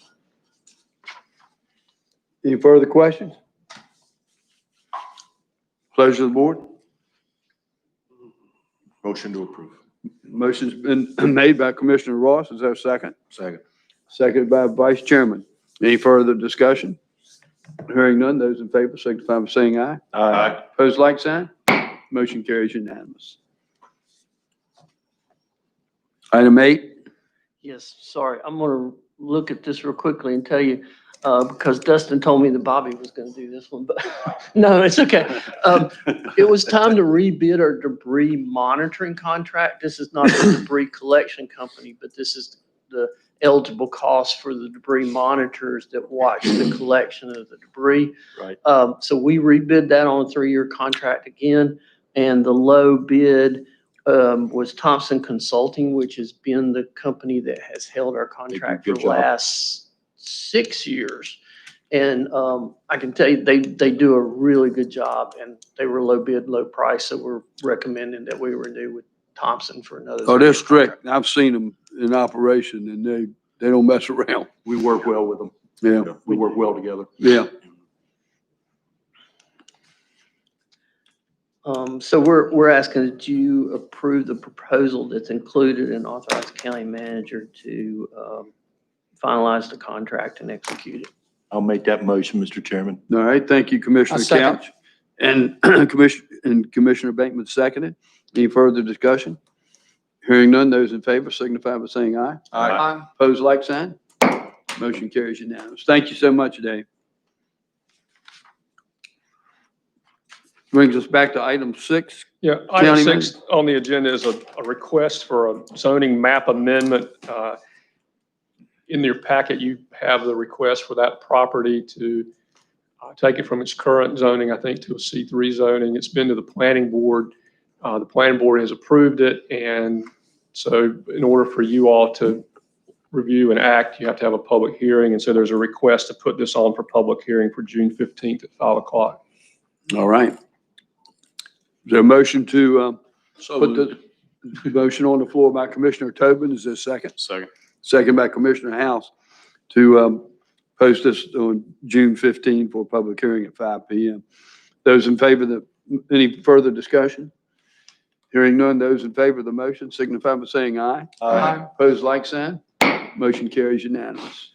Any further questions? Pleasure of the board. Motion to approve. Motion's been made by Commissioner Ross. Is there a second? Second. Seconded by Vice Chairman. Any further discussion? Hearing none, those in favor signify by saying aye. Aye. Opposed, like sign. Motion carries unanimous. Item 8, Yes, sorry, I'm gonna look at this real quickly and tell you, because Dustin told me that Bobby was gonna do this one, but no, it's okay. It was time to rebid our debris monitoring contract. This is not the debris collection company, but this is the eligible cost for the debris monitors that watch the collection of the debris. Right. So we rebid that on a 3-year contract again, and the low bid was Thompson Consulting, which has been the company that has held our contract for good the job. last 6 years. And I can tell you, they do a really good job, and they were low bid, low price, so we're recommending that we renew with Thompson for another. oh, they're 3-year strict. contract. I've seen them in operation and they don't mess around. We work well with them. Yeah, We work well together. yeah. So we're asking that you approve the proposal that's included and authorize the county manager to finalize the contract and execute it. I'll make that motion, Mr. Chairman. All right, thank you, Commissioner I'll second. Couch. And Commissioner Bateman seconded. Any further discussion? Hearing none, those in favor signify by saying aye. Aye. Opposed, like sign. Motion carries unanimous. Thank you so much, Dave. Brings us back to item 6. Yeah, item County 6 on the agenda is a request for a zoning map amendment. In your packet, you have the request for that property to take it from its current zoning, I think, to a C3 zoning. It's been to the planning board. The planning board has approved it, and so in order for you all to review and act, you have to have a public hearing, and so there's a request to put this on for public hearing for June 15th at 5 o'clock. All right. Is there a motion to put the motion on the floor by Commissioner Tobin? Is there a second? Second. Second by Commissioner House to post this on June 15 for a public hearing at 5 p.m. Those in favor, any further discussion? Hearing none, those in favor of the motion signify by saying aye. Aye. Opposed, like sign. Motion carries unanimous.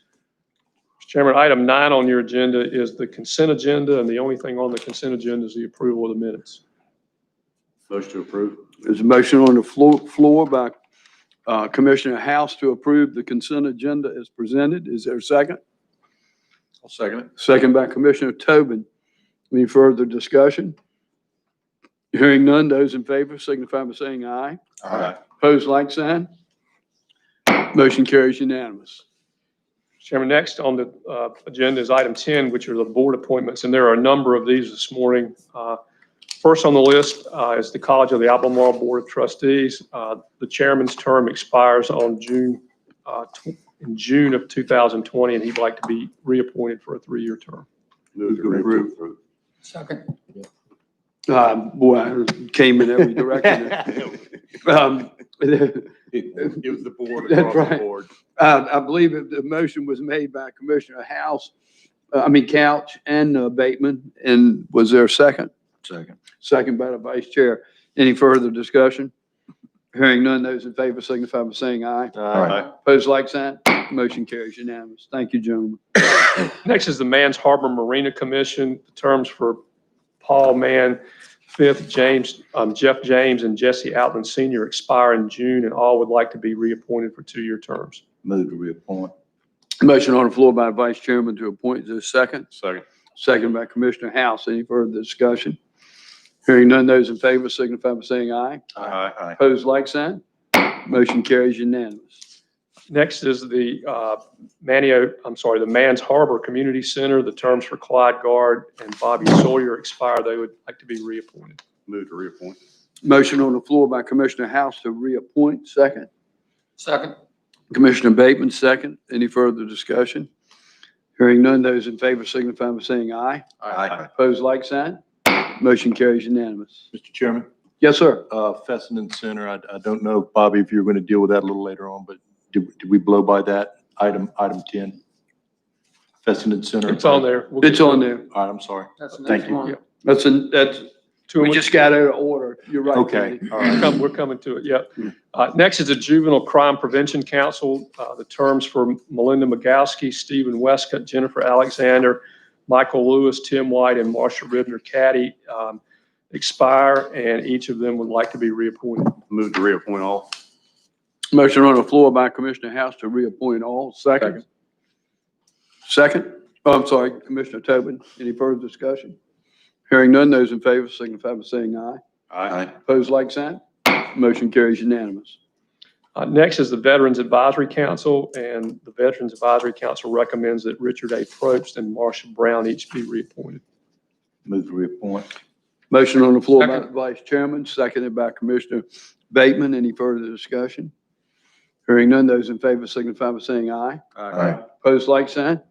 Mr. Chairman, item 9 on your agenda is the consent agenda, and the only thing on the consent agenda is the approval of the minutes. Motion to approve. There's a motion on the floor by Commissioner House to approve the consent agenda as presented. Is there a second? I'll second it. Second by Commissioner Tobin. Any further discussion? Hearing none, those in favor signify by saying aye. Aye. Opposed, like sign. Motion carries unanimous. Mr. Chairman, next on the agenda is item 10, which are the board appointments, and there are a number of these this morning. First on the list is the College of the Albemarle Board of Trustees. The chairman's term expires on June of 2020, and he'd like to be reappointed for a 3-year term. Move to approve. Second. Boy, I came in every direction. It was the board That's across the right. board. I believe the motion was made by Commissioner Couch and Bateman. And was there a second? Second. Second by the Vice Chair. Any further discussion? Hearing none, those in favor signify by saying aye. Aye. Opposed, like sign. Motion carries unanimous. Thank you, gentlemen. Next is the Mans Harbor Marina Commission. The terms for Paul Mann, 5th, Jeff James, and Jesse Outland Sr. expire in June, and all would like to be reappointed for 2-year terms. Move to reappoint. Motion on the floor by Vice Chairman to appoint. Is there a second? Second. Second by Commissioner House. Any further discussion? Hearing none, those in favor signify by saying aye. Aye. Opposed, like sign. Motion carries unanimous. Next is the Mans Harbor Community Center. The terms for Clyde Guard and Bobby Sawyer expire. They would like to be reappointed. Move to reappoint. Motion on the floor by Commissioner House to reappoint. Second. Second. Commissioner Bateman, second. Any further discussion? Hearing none, those in favor signify by saying aye. Aye. Opposed, like sign. Motion carries unanimous. Mr. Chairman, Yes, sir. Fessenden Center, I don't know, Bobby, if you're going to deal with that a little later on, but did we blow by that item 10? Fessenden Center. It's on there. We'll get It's on there. All right, I'm sorry. That's the Thank next you. one. That's, to we just got out of order. You're right. Okay. Andy. All right. We're coming to it, yep. Next is the Juvenile Crime Prevention Council. The terms for Melinda Magowski, Stephen Westcott, Jennifer Alexander, Michael Lewis, Tim White, and Marsha Ribner Caddy expire, and each of them would like to be reappointed. Move to reappoint all. Motion on the floor by Commissioner House to reappoint all. Second. Second. Oh, I'm sorry, Commissioner Tobin. Any further discussion? Hearing none, those in favor signify by saying aye. Aye. Opposed, like sign. Motion carries unanimous. Next is the Veterans Advisory Council, and the Veterans Advisory Council recommends that Richard A. Probst and Marsha Brown each be reappointed. Move to reappoint. Motion on the floor by the Second. Vice Chairman, seconded by Commissioner Bateman. Any further discussion? Hearing none, those in favor signify by saying aye. Aye. Opposed, like sign.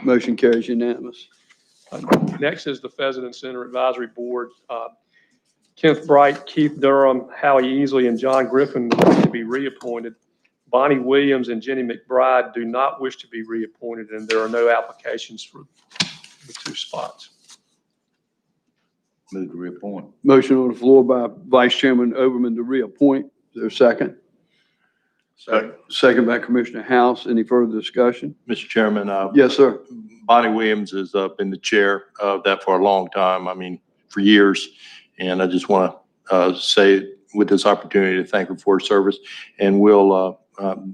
Motion carries unanimous. Next is the Pheasant Center Advisory Board. Kenneth Bright, Keith Durham, Howie Easley, and John Griffin would like to be reappointed. Bonnie Williams and Jenny McBride do not wish to be reappointed, and there are no applications for the 2 spots. Move to reappoint. Motion on the floor by Vice Chairman Overman to reappoint. Is there a second? Second. Second by Commissioner House. Any further discussion? Mr. Chairman, Yes, sir. Bonnie Williams has been the chair of that for a long time, I mean, for years. And I just want to say with this opportunity to thank her for her service. And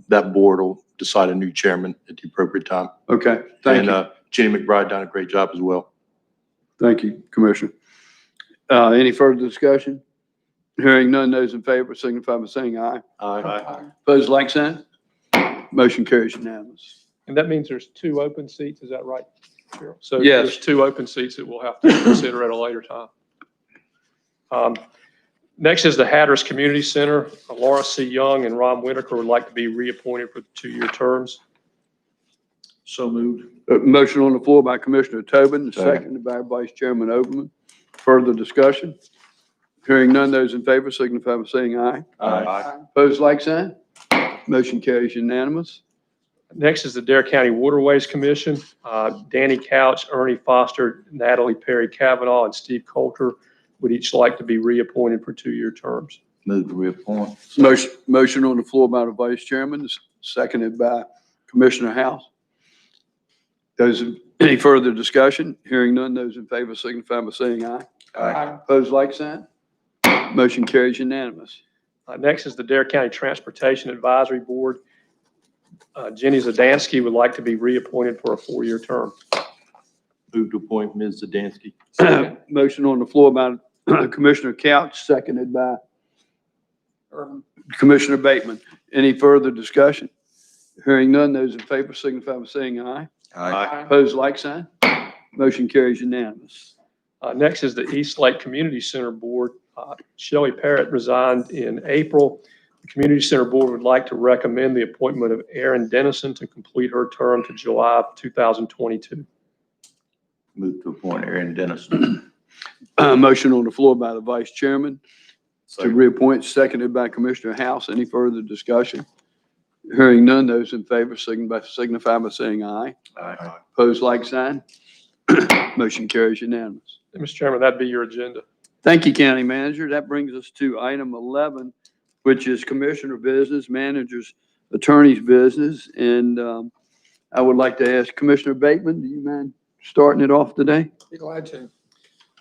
that board will decide a new chairman at the appropriate time. Okay, thank you. And Jenny McBride done a great job as well. Thank you, Commissioner. Any further discussion? Hearing none, those in favor signify by saying aye. Aye. Opposed, like sign. Motion carries unanimous. And that means there's 2 open seats, is that right, Cheryl? So Yes. there's 2 open seats that we'll have to consider at a later time. Next is the Hatteras Community Center. Laura C. Young and Ron Whitaker would like to be reappointed for 2-year terms. So moved. Motion on the floor by Commissioner Tobin, Second. seconded by Vice Chairman Overman. Further discussion? Hearing none, those in favor signify by saying aye. Aye. Opposed, like sign. Motion carries unanimous. Next is the Dare County Waterways Commission. Danny Couch, Ernie Foster, Natalie Perry Cavanaugh, and Steve Coulter would each like to be reappointed for 2-year terms. Move to reappoint. Motion on the floor by the Vice Chairman, seconded by Commissioner House. Any further discussion? Hearing none, those in favor signify by saying aye. Opposed, like sign. Motion carries unanimous. Next is the Dare County Transportation Advisory Board. Jenny Zadansky would like to be reappointed for a 4-year term. Move to appoint Ms. Zadansky. Motion on the floor by Commissioner Couch, seconded by Commissioner Bateman. Any further discussion? Hearing none, those in favor signify by saying aye. Opposed, like sign. Motion carries unanimous. Next is the East Lake Community Center Board. Shelley Parrott resigned in April. The Community Center Board would like to recommend the appointment of Erin Dennison to complete her term to July of 2022. Move to appoint Aaron Dennison. Motion on the floor by the Vice Chairman to reappoint, seconded by Commissioner House. Any further discussion? Hearing none, those in favor signify by saying aye. Aye. Opposed, like sign. Motion carries unanimous. And Mr. Chairman, that'd be your agenda. Thank you, County Manager. That brings us to item 11, which is Commissioner Business, Manager's Attorney's Business. And I would like to ask Commissioner Bateman, do you mind starting it off today? Be glad to.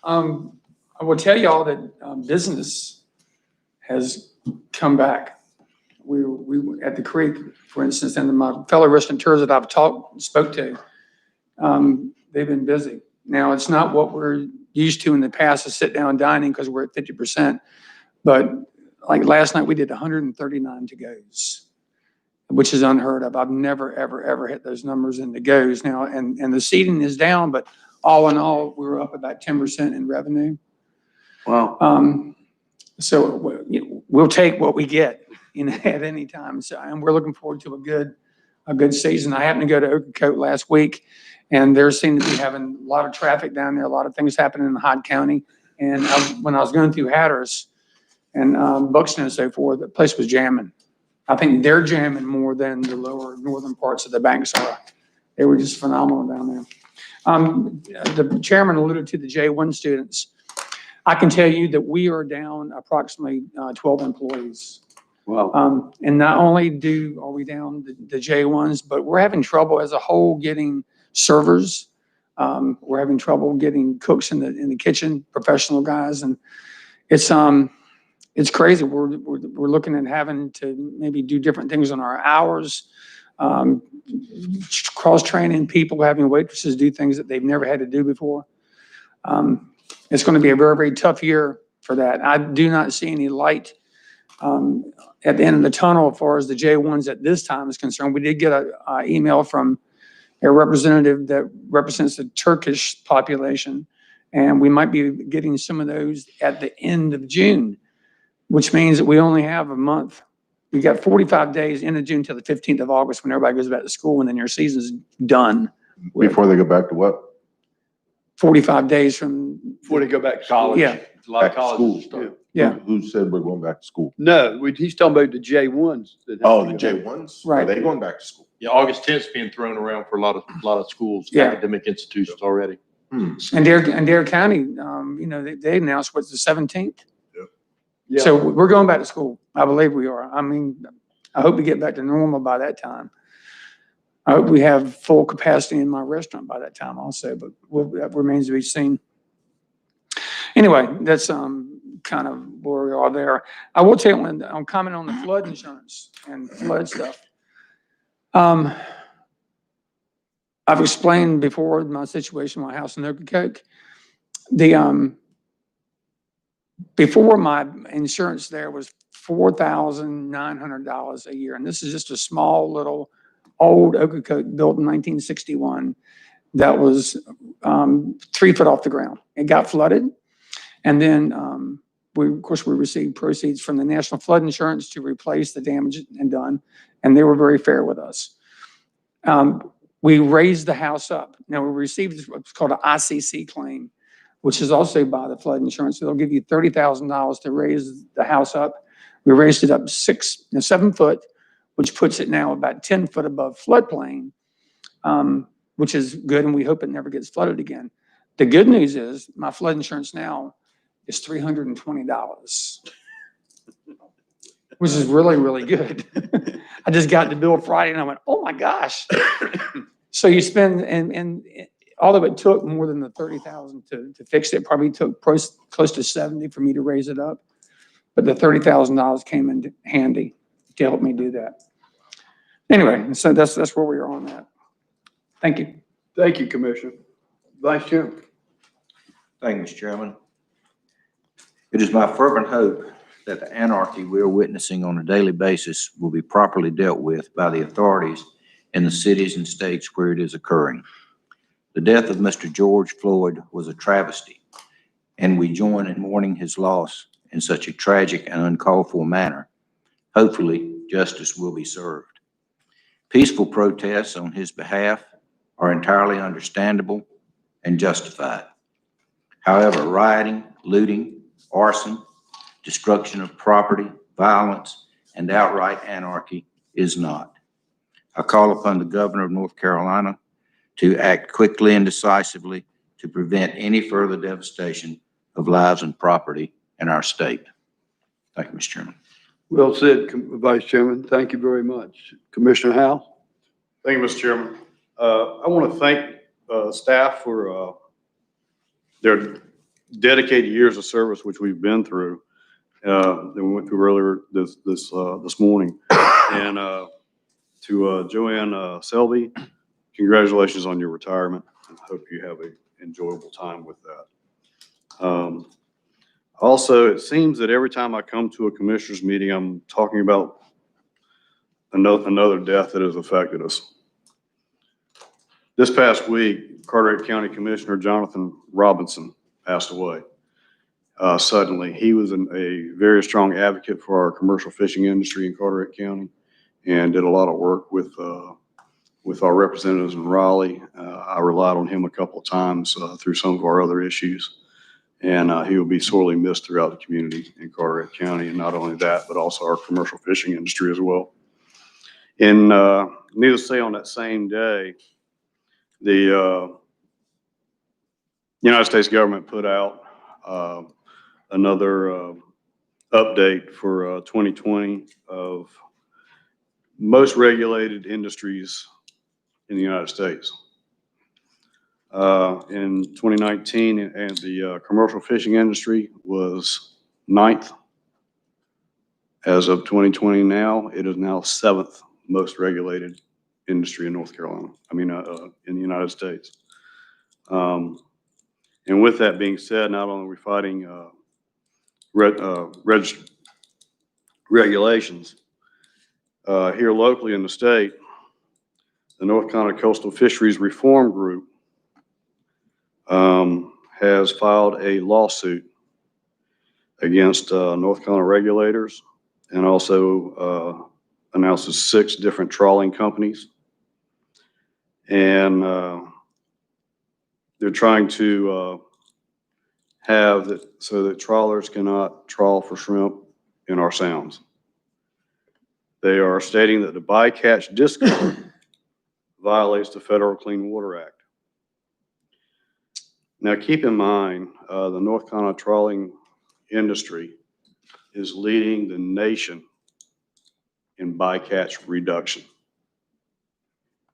I will tell y'all that business has come back. We at the creek, for instance, and my fellow restaurateurs that I've spoke to, they've been busy. Now, it's not what we're used to in the past, is sit down dining, because we're at 50%. But like last night, we did 139 to-goes, which is unheard of. I've never, ever hit those numbers in to-goes now. And the seating is down, but all in all, we were up about 10% in revenue. Wow. So we'll take what we get, at any time. So, and we're looking forward to a good season. I happened to go to Ocracoke last week, and there seemed to be having a lot of traffic down there, a lot of things happening in Hyde County. And when I was going through Hatteras and Buxton and so forth, the place was jamming. I think they're jamming more than the lower northern parts of the banks are. They were just phenomenal down there. The chairman alluded to the J1 students. I can tell you that we are down approximately 12 employees. Wow. And not only are we down the J1s, but we're having trouble as a whole getting servers. We're having trouble getting cooks in the kitchen, professional guys, and it's crazy. We're looking at having to maybe do different things on our hours, cross-training people, having waitresses do things that they've never had to do before. It's going to be a very, very tough year for that. I do not see any light at the end of the tunnel as far as the J1s at this time is concerned. We did get an email from a representative that represents the Turkish population, and we might be getting some of those at the end of June, which means that we only have a month. We got 45 days into June till the 15th of August when everybody goes back to school, and then your season's done. Before they go back to what? 45 days from, Before they go back to college. Yeah. A lot of Back to school. colleges start. Yeah. Who said we're going back to school? No, he's talking about the J1s. that have Oh, to the go. J1s? Are Right. they going back to school? Yeah, August 10th is being thrown around for a lot of schools, Yeah. academic institutions already. And Dare County, you know, they announced what's the 17th. Yeah. So we're going back to school. I believe we are. I mean, I hope we get back to normal by that time. I hope we have full capacity in my restaurant by that time also, but that remains to be seen. Anyway, that's kind of where we are there. I will tell you, when I'm commenting on the flood insurance and flood stuff. I've explained before my situation, my house in Okeechobee. Before, my insurance there was $4,900 a year. And this is just a small little old Okeechobee built in 1961 that was 3 foot off the ground. It got flooded. And then of course, we received proceeds from the National Flood Insurance to replace the damage and done. And they were very fair with us. We raised the house up. Now, we received what's called an ICC claim, which is also by the flood insurance. So they'll give you $30,000 to raise the house up. We raised it up 7 foot, which puts it now about 10 foot above floodplain, which is good, and we hope it never gets flooded again. The good news is my flood insurance now is $320, which is really, really good. I just got the bill Friday and I went, oh my gosh. So you spend, and although it took more than the $30,000 to fix it, probably took close to $70 for me to raise it up. But the $30,000 came in handy to help me do that. Anyway, so that's where we are on that. Thank you. Thank you, Commissioner. Vice Chairman. Thank you, Mr. Chairman. It is my fervent hope that the anarchy we are witnessing on a daily basis will be properly dealt with by the authorities in the cities and states where it is occurring. The death of Mr. George Floyd was a travesty, and we join in mourning his loss in such a tragic and uncalled for manner. Hopefully, justice will be served. Peaceful protests on his behalf are entirely understandable and justified. However, rioting, looting, arson, destruction of property, violence, and outright anarchy is not. I call upon the Governor of North Carolina to act quickly and decisively to prevent any further devastation of lives and property in our state. Thank you, Mr. Chairman. Well said, Vice Chairman. Thank you very much. Commissioner Howell? Thank you, Mr. Chairman. I want to thank staff for their dedicated years of service, which we've been through. That we went through earlier this morning. And to Joanne Selby, congratulations on your retirement. I hope you have an enjoyable time with that. Also, it seems that every time I come to a commissioners meeting, I'm talking about another death that has affected us. This past week, Carteret County Commissioner Jonathan Robinson passed away suddenly. He was a very strong advocate for our commercial fishing industry in Carteret County and did a lot of work with our representatives in Raleigh. I relied on him a couple of times through some of our other issues. And he will be sorely missed throughout the community in Carteret County. And not only that, but also our commercial fishing industry as well. And needless to say, on that same day, the United States government put out another update for 2020 of most regulated industries in the United States. In 2019, and the commercial fishing industry was 9th. As of 2020 now, it is now 7th most regulated industry in North Carolina. in the United States. And with that being said, not only are we fighting regulations here locally in the state, the North Carolina Coastal Fisheries Reform Group has filed a lawsuit against North Carolina regulators and also announces 6 different trawling companies. And they're trying to have that, so that trawlers cannot trawl for shrimp in our sounds. They are stating that the bycatch discount violates the Federal Clean Water Act. Now, keep in mind, the North Carolina trawling industry is leading the nation in bycatch reduction.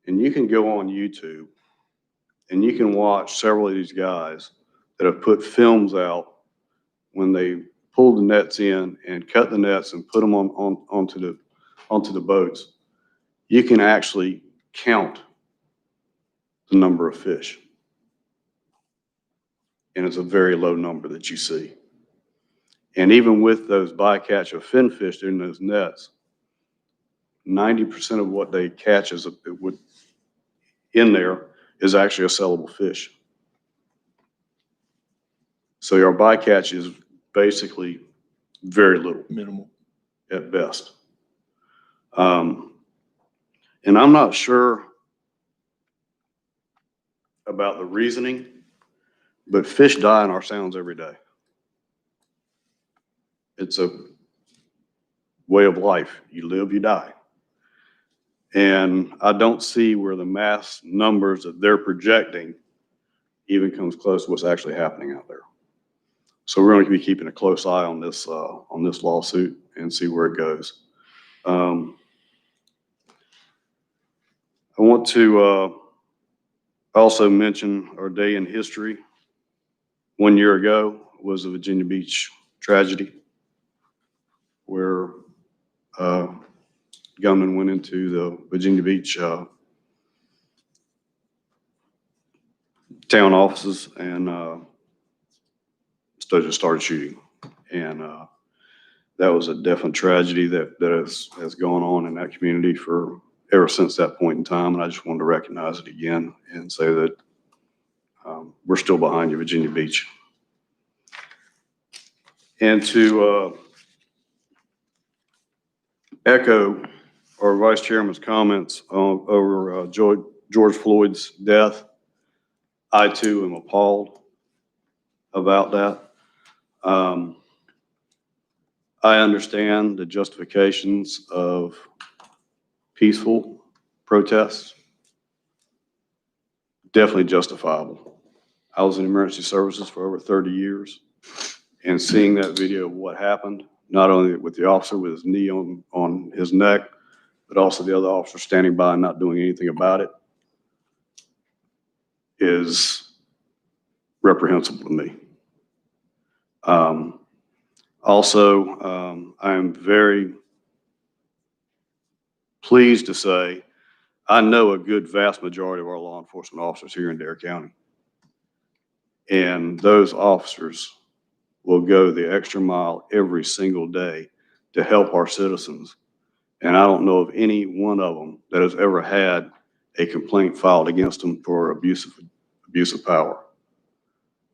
And you can go on YouTube and you can watch several of these guys that have put films out when they pulled the nets in and cut the nets and put them onto the boats. You can actually count the number of fish. And it's a very low number that you see. And even with those bycatch of finfish in those nets, 90% of what they catch in there is actually a sellable fish. So your bycatch is basically very little Minimal. at best. And I'm not sure about the reasoning, but fish die in our sounds every day. It's a way of life. You live, you die. And I don't see where the mass numbers that they're projecting even comes close to what's actually happening out there. So we're going to be keeping a close eye on this lawsuit and see where it goes. I want to also mention our day in history. 1 year ago was the Virginia Beach tragedy, where gunmen went into the Virginia Beach town offices and just started shooting. And that was a definite tragedy that has gone on in that community for ever since that point in time. And I just wanted to recognize it again and say that we're still behind you, Virginia Beach. And to echo our Vice Chairman's comments over George Floyd's death, I too am appalled about that. I understand the justifications of peaceful protests. Definitely justifiable. I was in emergency services for over 30 years, and seeing that video of what happened, not only with the officer with his knee on his neck, but also the other officer standing by and not doing anything about it, is reprehensible to me. I am very pleased to say I know a good vast majority of our law enforcement officers here in Dare County. And those officers will go the extra mile every single day to help our citizens. And I don't know of any one of them that has ever had a complaint filed against them for abuse of power.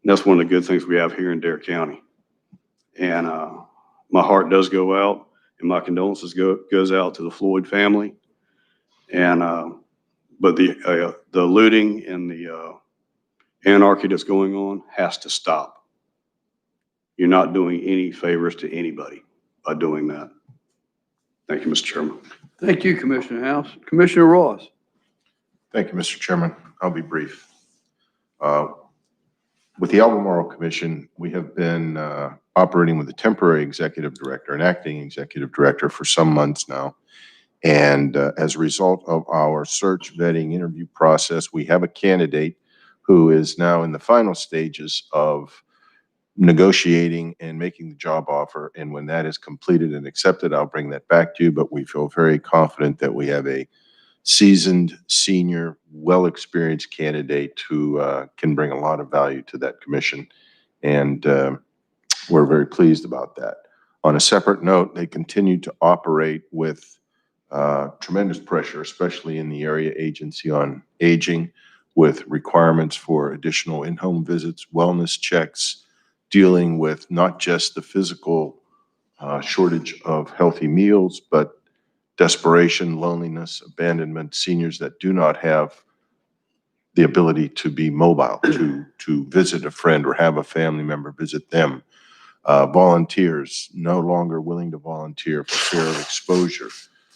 And that's one of the good things we have here in Dare County. And my heart does go out, and my condolences goes out to the Floyd family. And but the looting and the anarchy that's going on has to stop. You're not doing any favors to anybody by doing that. Thank you, Mr. Chairman. Thank you, Commissioner House. Commissioner Ross. Thank you, Mr. Chairman. I'll be brief. With the Albemarle Commission, we have been operating with a temporary executive director, an acting executive director for some months now. And as a result of our search, vetting, interview process, we have a candidate who is now in the final stages of negotiating and making the job offer. And when that is completed and accepted, I'll bring that back to you. But we feel very confident that we have a seasoned, senior, well-experienced candidate who can bring a lot of value to that commission. And we're very pleased about that. On a separate note, they continue to operate with tremendous pressure, especially in the Area Agency on Aging, with requirements for additional in-home visits, wellness checks, dealing with not just the physical shortage of healthy meals, but desperation, loneliness, abandonment, seniors that do not have the ability to be mobile, to visit a friend or have a family member visit them. Volunteers no longer willing to volunteer for fear of exposure.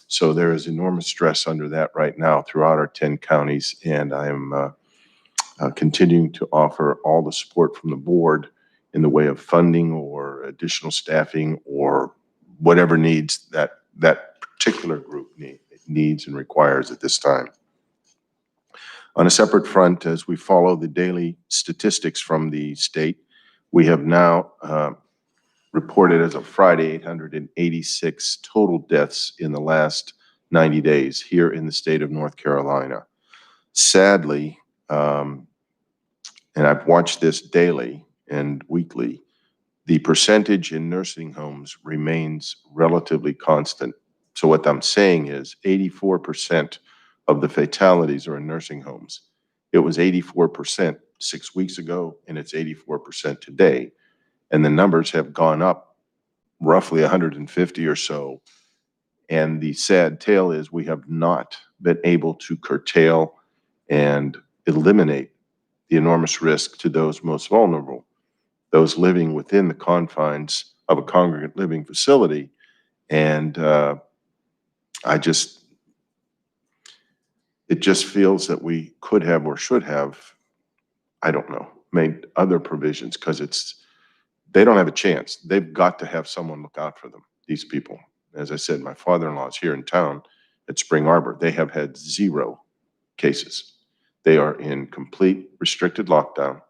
So there is enormous stress under that right now throughout our 10 counties, and I am continuing to offer all the support from the board in the way of funding or additional staffing or whatever needs that particular group needs and requires at this time. On a separate front, as we follow the daily statistics from the state, we have now reported as of Friday 886 total deaths in the last 90 days here in the state of North Carolina. Sadly, and I've watched this daily and weekly, the percentage in nursing homes remains relatively constant. So what I'm saying is 84% of the fatalities are in nursing homes. It was 84% 6 weeks ago, and it's 84% today. And the numbers have gone up roughly 150 or so. And the sad tale is we have not been able to curtail and eliminate the enormous risk to those most vulnerable, those living within the confines of a congregate living facility. And it just feels that we could have or should have, I don't know, made other provisions, because they don't have a chance. They've got to have someone look out for them, these people. As I said, my father-in-law is here in town at Spring Arbor. They have had 0 cases. They are in complete restricted lockdown,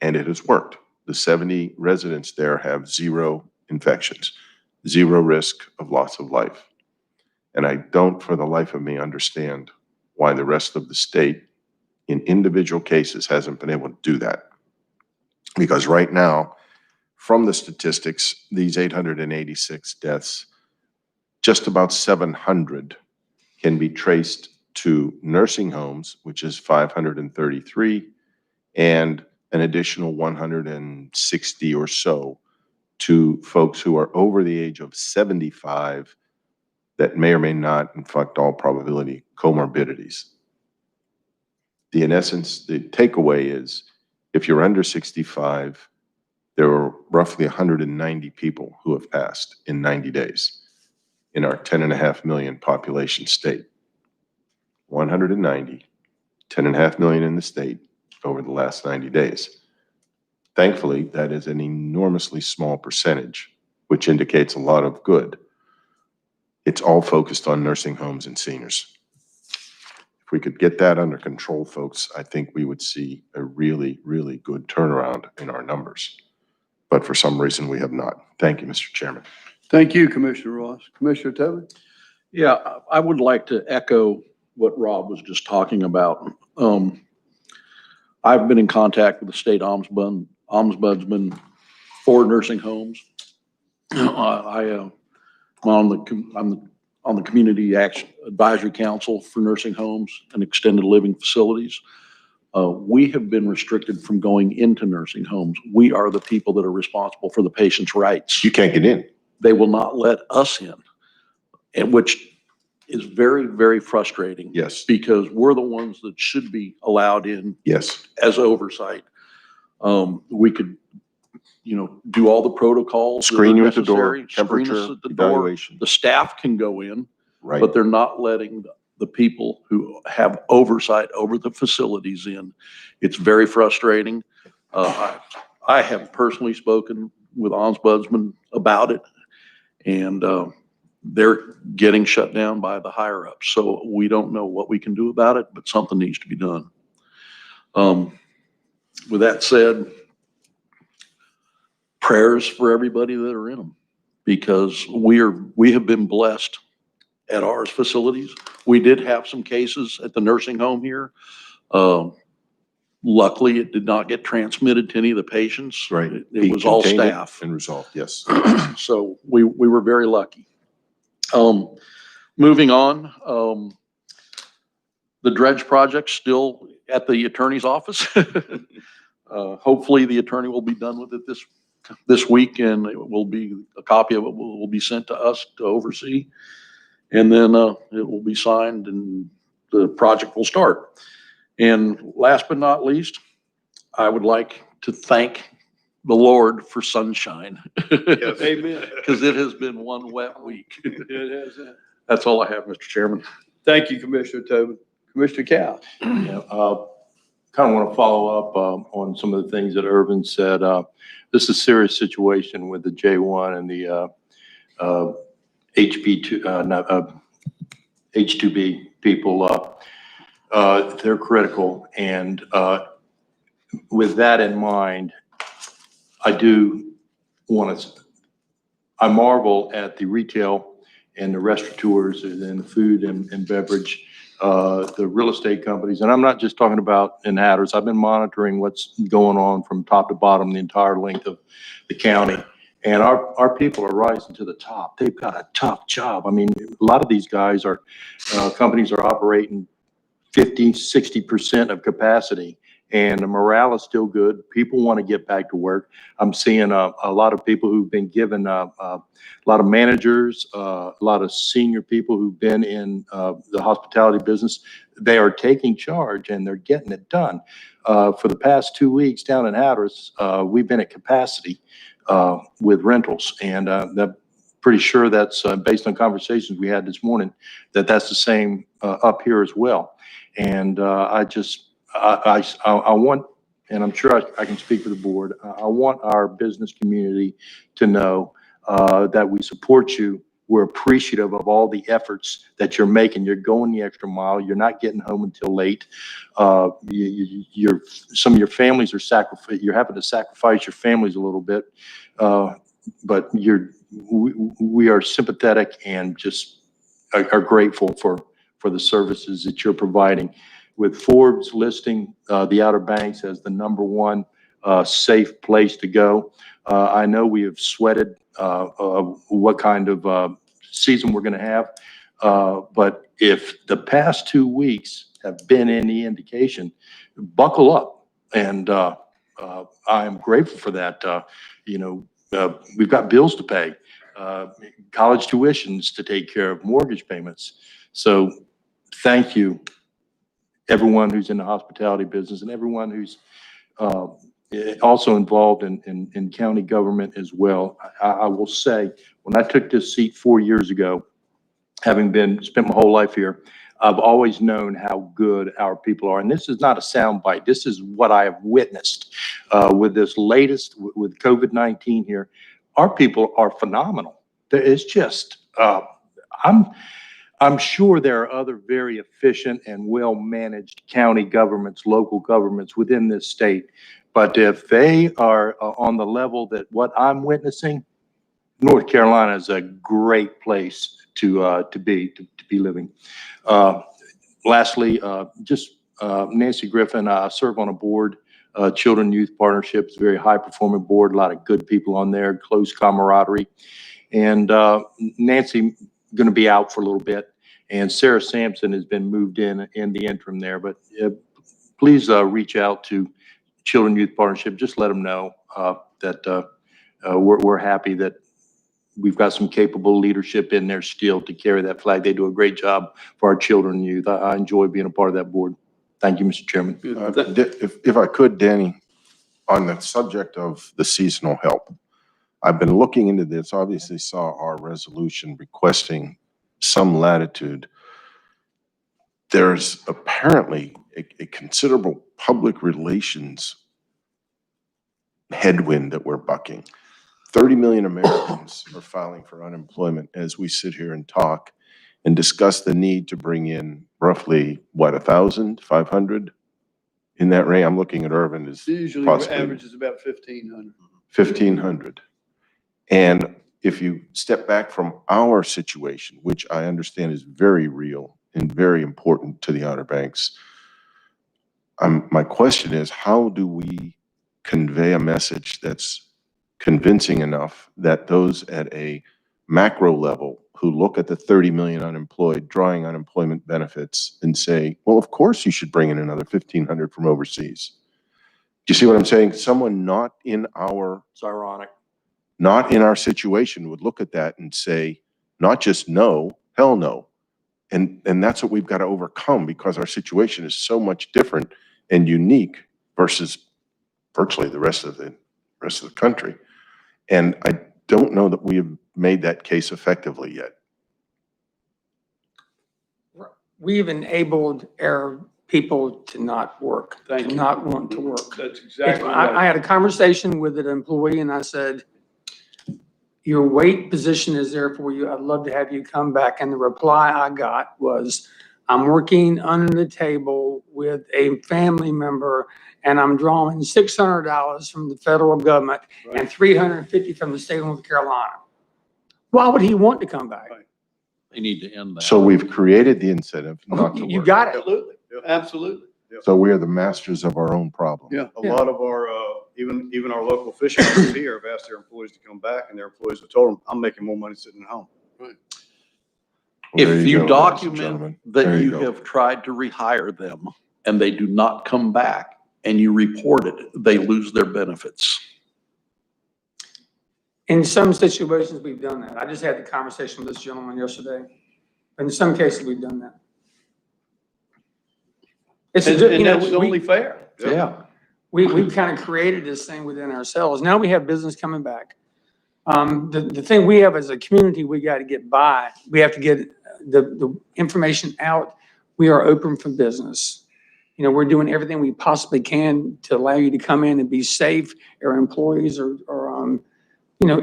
and it has worked. The 70 residents there have 0 infections, 0 risk of loss of life. And I don't, for the life of me, understand why the rest of the state, in individual cases, hasn't been able to do that. Because right now, from the statistics, these 886 deaths, just about 700 can be traced to nursing homes, which is 533, and an additional 160 or so to folks who are over the age of 75 that may or may not, in fact, all probability, comorbidities. In essence, the takeaway is if you're under 65, there were roughly 190 people who have passed in 90 days in our 10.5 million population state. 190, 10.5 million in the state over the last 90 days. Thankfully, that is an enormously small percentage, which indicates a lot of good. It's all focused on nursing homes and seniors. If we could get that under control, folks, I think we would see a really, really good turnaround in our numbers. But for some reason, we have not. Thank you, Mr. Chairman. Thank you, Commissioner Ross. Commissioner Tobin? Yeah, I would like to echo what Rob was just talking about. I've been in contact with the state ombudsman for nursing homes. I'm on the Community Action Advisory Council for nursing homes and extended living facilities. We have been restricted from going into nursing homes. We are the people that are responsible for the patient's rights. You can't get in. They will not let us in, and which is very, very frustrating. Yes. Because we're the ones that should be allowed in Yes. as oversight. We could, do all the protocols. that Screen are you at the door, necessary, screen us temperature, at the door. evaluation. The staff can go in, Right. but they're not letting the people who have oversight over the facilities in. It's very frustrating. I have personally spoken with ombudsman about it, and they're getting shut down by the higher ups. So we don't know what we can do about it, but something needs to be done. With that said, prayers for everybody that are in them, because we have been blessed at our facilities. We did have some cases at the nursing home here. Luckily, it did not get transmitted to any of the patients. Right. It was all Contained it staff. and resolved, yes. So we were very lucky. Moving on, the dredge project's still at the attorney's office. Hopefully the attorney will be done with it this week, and a copy of it will be sent to us to oversee. And then it will be signed and the project will start. And last but not least, I would like to thank the Lord for sunshine. Amen. Because it has been one wet week. It has. That's all I have, Mr. Chairman. Thank you, Commissioner Tobin. Commissioner Cow. Yeah, kind of want to follow up on some of the things that Irvin said. This is a serious situation with the J1 and the H2B people. They're critical. And with that in mind, I do want to, I marvel at the retail and the restaurateurs and the food and beverage, the real estate companies. And I'm not just talking about in Hatters. I've been monitoring what's going on from top to bottom, the entire length of the county. And our people are rising to the top. They've got a tough job. I mean, a lot of these guys are, companies are operating 50, 60% of capacity. And the morale is still good. People want to get back to work. I'm seeing a lot of people who've been given, a lot of managers, a lot of senior people who've been in the hospitality business. They are taking charge and they're getting it done. For the past 2 weeks down in Hatters, we've been at capacity with rentals. And I'm pretty sure that's based on conversations we had this morning, that's the same up here as well. And I want, and I'm sure I can speak for the board, I want our business community to know that we support you. We're appreciative of all the efforts that you're making. You're going the extra mile. You're not getting home until late. Some of your families are you're having to sacrifice your families a little bit, but we are sympathetic and just are grateful for the services that you're providing. With Forbes listing the Outer Banks as the #1 safe place to go, I know we have sweated what kind of season we're going to have. But if the past 2 weeks have been any indication, buckle up. And I am grateful for that. We've got bills to pay, college tuitions to take care of, mortgage payments. So thank you, everyone who's in the hospitality business and everyone who's also involved in county government as well. I will say, when I took this seat 4 years ago, having spent my whole life here, I've always known how good our people are. And this is not a soundbite. This is what I have witnessed with this latest, with COVID-19 here. Our people are phenomenal. It's just, I'm sure there are other very efficient and well-managed county governments, local governments within this state. But if they are on the level that what I'm witnessing, North Carolina is a great place to be living. Lastly, Nancy Griffin, I serve on a board, Children Youth Partnerships, very high-performing board, a lot of good people on there, close camaraderie. And Nancy going to be out for a little bit. And Sarah Sampson has been moved in the interim there. But please reach out to Children Youth Partnership. Just let them know that we're happy that we've got some capable leadership in there still to carry that flag. They do a great job for our children and youth. I enjoy being a part of that board. Thank you, Mr. Chairman. If I could, Danny, on the subject of the seasonal help, I've been looking into this, obviously saw our resolution requesting some latitude. There's apparently a considerable public relations headwind that we're bucking. 30 million Americans are filing for unemployment as we sit here and talk and discuss the need to bring in roughly, what, 1,000, 500 in that range? I'm looking at Irvin as Usually possibly average is about 1,500. 1,500. And if you step back from our situation, which I understand is very real and very important to the Outer Banks, my question is, how do we convey a message that's convincing enough that those at a macro level who look at the 30 million unemployed drawing unemployment benefits and say, well, of course you should bring in another 1,500 from overseas? Do you see what I'm saying? Someone not in our It's ironic. not in our situation would look at that and say, not just no, hell no. And that's what we've got to overcome because our situation is so much different and unique versus virtually the rest of the country. And I don't know that we have made that case effectively yet. We've enabled our people to not work, Thank to you. not want to work. That's If exactly I right. had a conversation with an employee and I said, your weight position is there for you. I'd love to have you come back. And the reply I got was, I'm working under the table with a family member and I'm drawing $600 from the federal government and $350 from the state of North Carolina. Why would he want to come back? Right. They need to end that. So we've created the incentive not to You work. got it. Absolutely, absolutely. So we are the masters of our own problem. Yeah. A lot of our, even our local fish houses here have asked their employees to come back, and their employees have told them, I'm making more money sitting at home. Well, there If you you go, ladies and document gentlemen. There that you you go. have tried to rehire them and they do not come back and you report it, they lose their benefits. In some situations, we've done that. I just had the conversation with this gentleman yesterday. In some cases, we've done that. It's, And you know, that's only fair. Yeah. we've kind of created this thing within ourselves. Now we have business coming back. The thing we have as a community, we got to get by. We have to get the information out. We are open for business. You know, we're doing everything we possibly can to allow you to come in and be safe. Our employees are you know,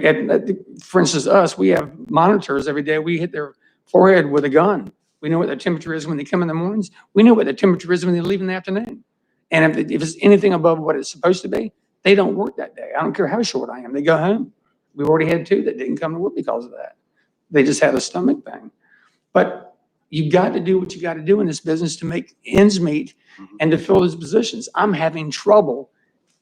for instance, us, we have monitors every day. We hit their forehead with a gun. We know what their temperature is when they come in the mornings. We know what their temperature is when they leave in the afternoon. And if it's anything above what it's supposed to be, they don't work that day. I don't care how short I am. They go home. We've already had 2 that didn't come to work because of that. They just had a stomach thing. But you got to do what you got to do in this business to make ends meet and to fill those positions. I'm having trouble.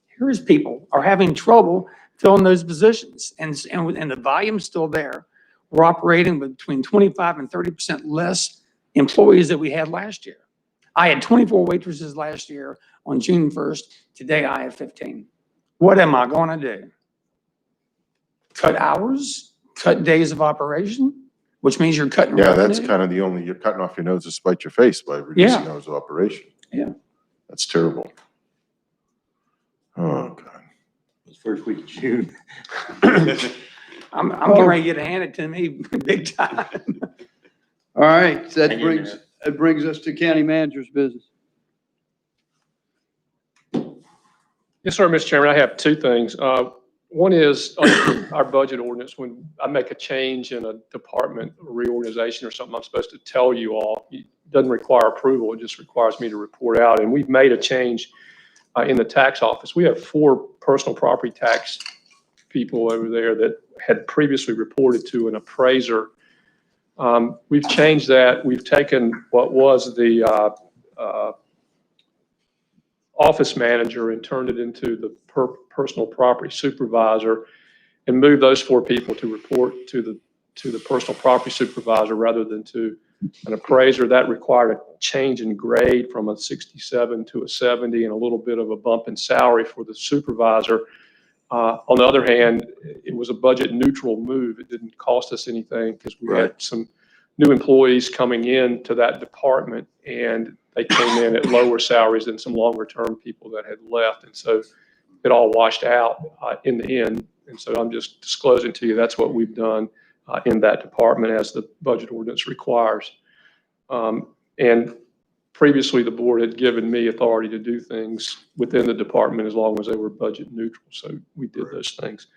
Here's people are having trouble filling those positions, and the volume's still there. We're operating with between 25 and 30% less employees that we had last year. I had 24 waitresses last year on June 1st. Today I have 15. What am I going to do? Cut hours? Cut days of operation? Which means you're cutting Yeah, revenue? that's kind of you're cutting off your nose to spite your face by reducing Yeah. hours of operation. Yeah. That's terrible. Oh, God. It's first week of June. I'm getting ready to get it handed to me big time. All right, that Hang in there. brings us to county manager's business. Yes, sir, Mr. Chairman, I have 2 things. One is on our budget ordinance, when I make a change in a department reorganization or something, I'm supposed to tell you all. It doesn't require approval, it just requires me to report out. And we've made a change in the tax office. We have 4 personal property tax people over there that had previously reported to an appraiser. We've changed that. We've taken what was the office manager and turned it into the personal property supervisor and moved those 4 people to report to the personal property supervisor rather than to an appraiser. That required a change in grade from a 67 to a 70 and a little bit of a bump in salary for the supervisor. On the other hand, it was a budget neutral move. It didn't cost us anything because we had some new employees coming in to that department, and they came in at lower salaries than some longer term people that had left. And so it all washed out in the end. And so I'm just disclosing to you, that's what we've done in that department as the budget ordinance requires. And previously the board had given me authority to do things within the department as long as they were budget neutral. So we did those things.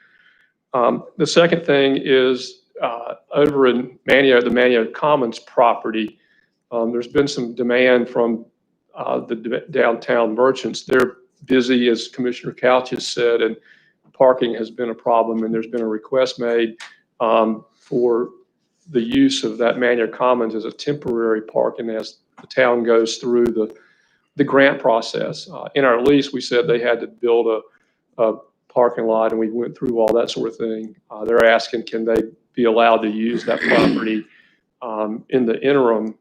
The second thing is over in Manio, the Manio Commons property, there's been some demand from the downtown merchants. They're busy, as Commissioner Couch has said, and parking has been a problem. And there's been a request made for the use of that Manio Commons as a temporary parking as the town goes through the grant process. In our lease, we said they had to build a parking lot, and we went through all that sort of thing. They're asking, can they be allowed to use that property in the interim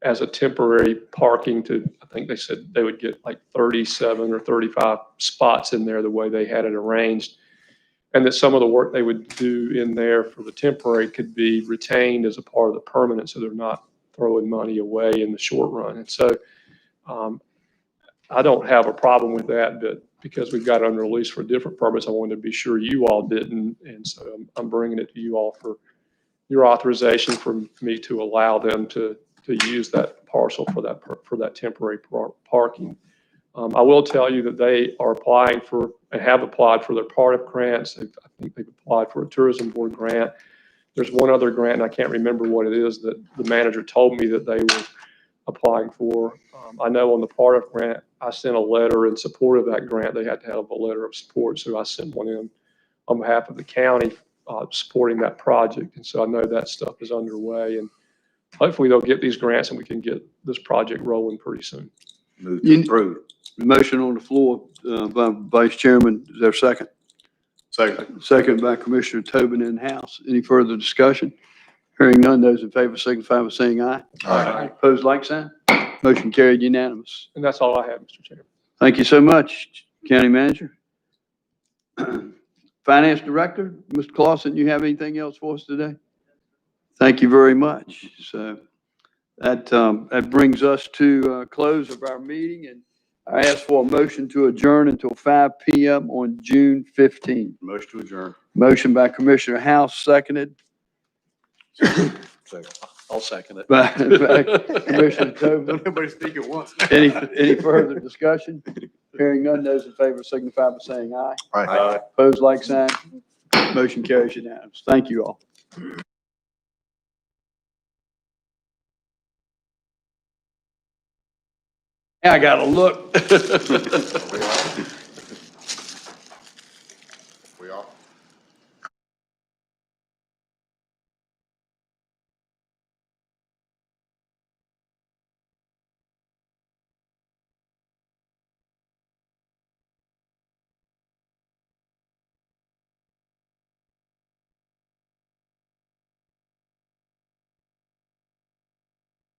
as a temporary parking to, I think they said they would get like 37 or 35 spots in there the way they had it arranged. and that some of the work they would do in there for the temporary could be retained as a part of the permanent, so they're not throwing money away in the short run. And so I don't have a problem with that, but because we've got it under lease for a different purpose, I wanted to be sure you all didn't. And so I'm bringing it to you all for your authorization for me to allow them to use that parcel for that temporary parking. I will tell you that they are applying for, and have applied for their part grants. I think they've applied for a tourism board grant. There's one other grant, and I can't remember what it is, that the manager told me that they were applying for. I know on the part of grant, I sent a letter in support of that grant. They had to have a letter of support, so I sent one in on behalf of the county supporting that project. And so I know that stuff is underway, and hopefully they'll get these grants and we can get this project rolling pretty soon. Move to approve. Motion on the floor by Vice Chairman. Is there a second? Second. Second by Commissioner Tobin in-house. Any further discussion? Hearing none, those in favor signify by saying aye. Aye. Opposed, like sign. Motion carried unanimous. And that's all I have, Mr. Chairman. Thank you so much, County Manager. Finance Director, Mr. Clausen, you have anything else for us today? Thank you very much. So that brings us to close of our meeting, and I ask for a motion to adjourn until 5 p.m. on June 15th. Motion to adjourn. Motion by Commissioner House, seconded I'll second it. by Commissioner Tobin. Everybody speak at once. Any further discussion? Hearing none, those in favor signify by saying aye. Aye. Opposed, like sign. Motion carries unanimous. Thank you all. Now I gotta look. We off?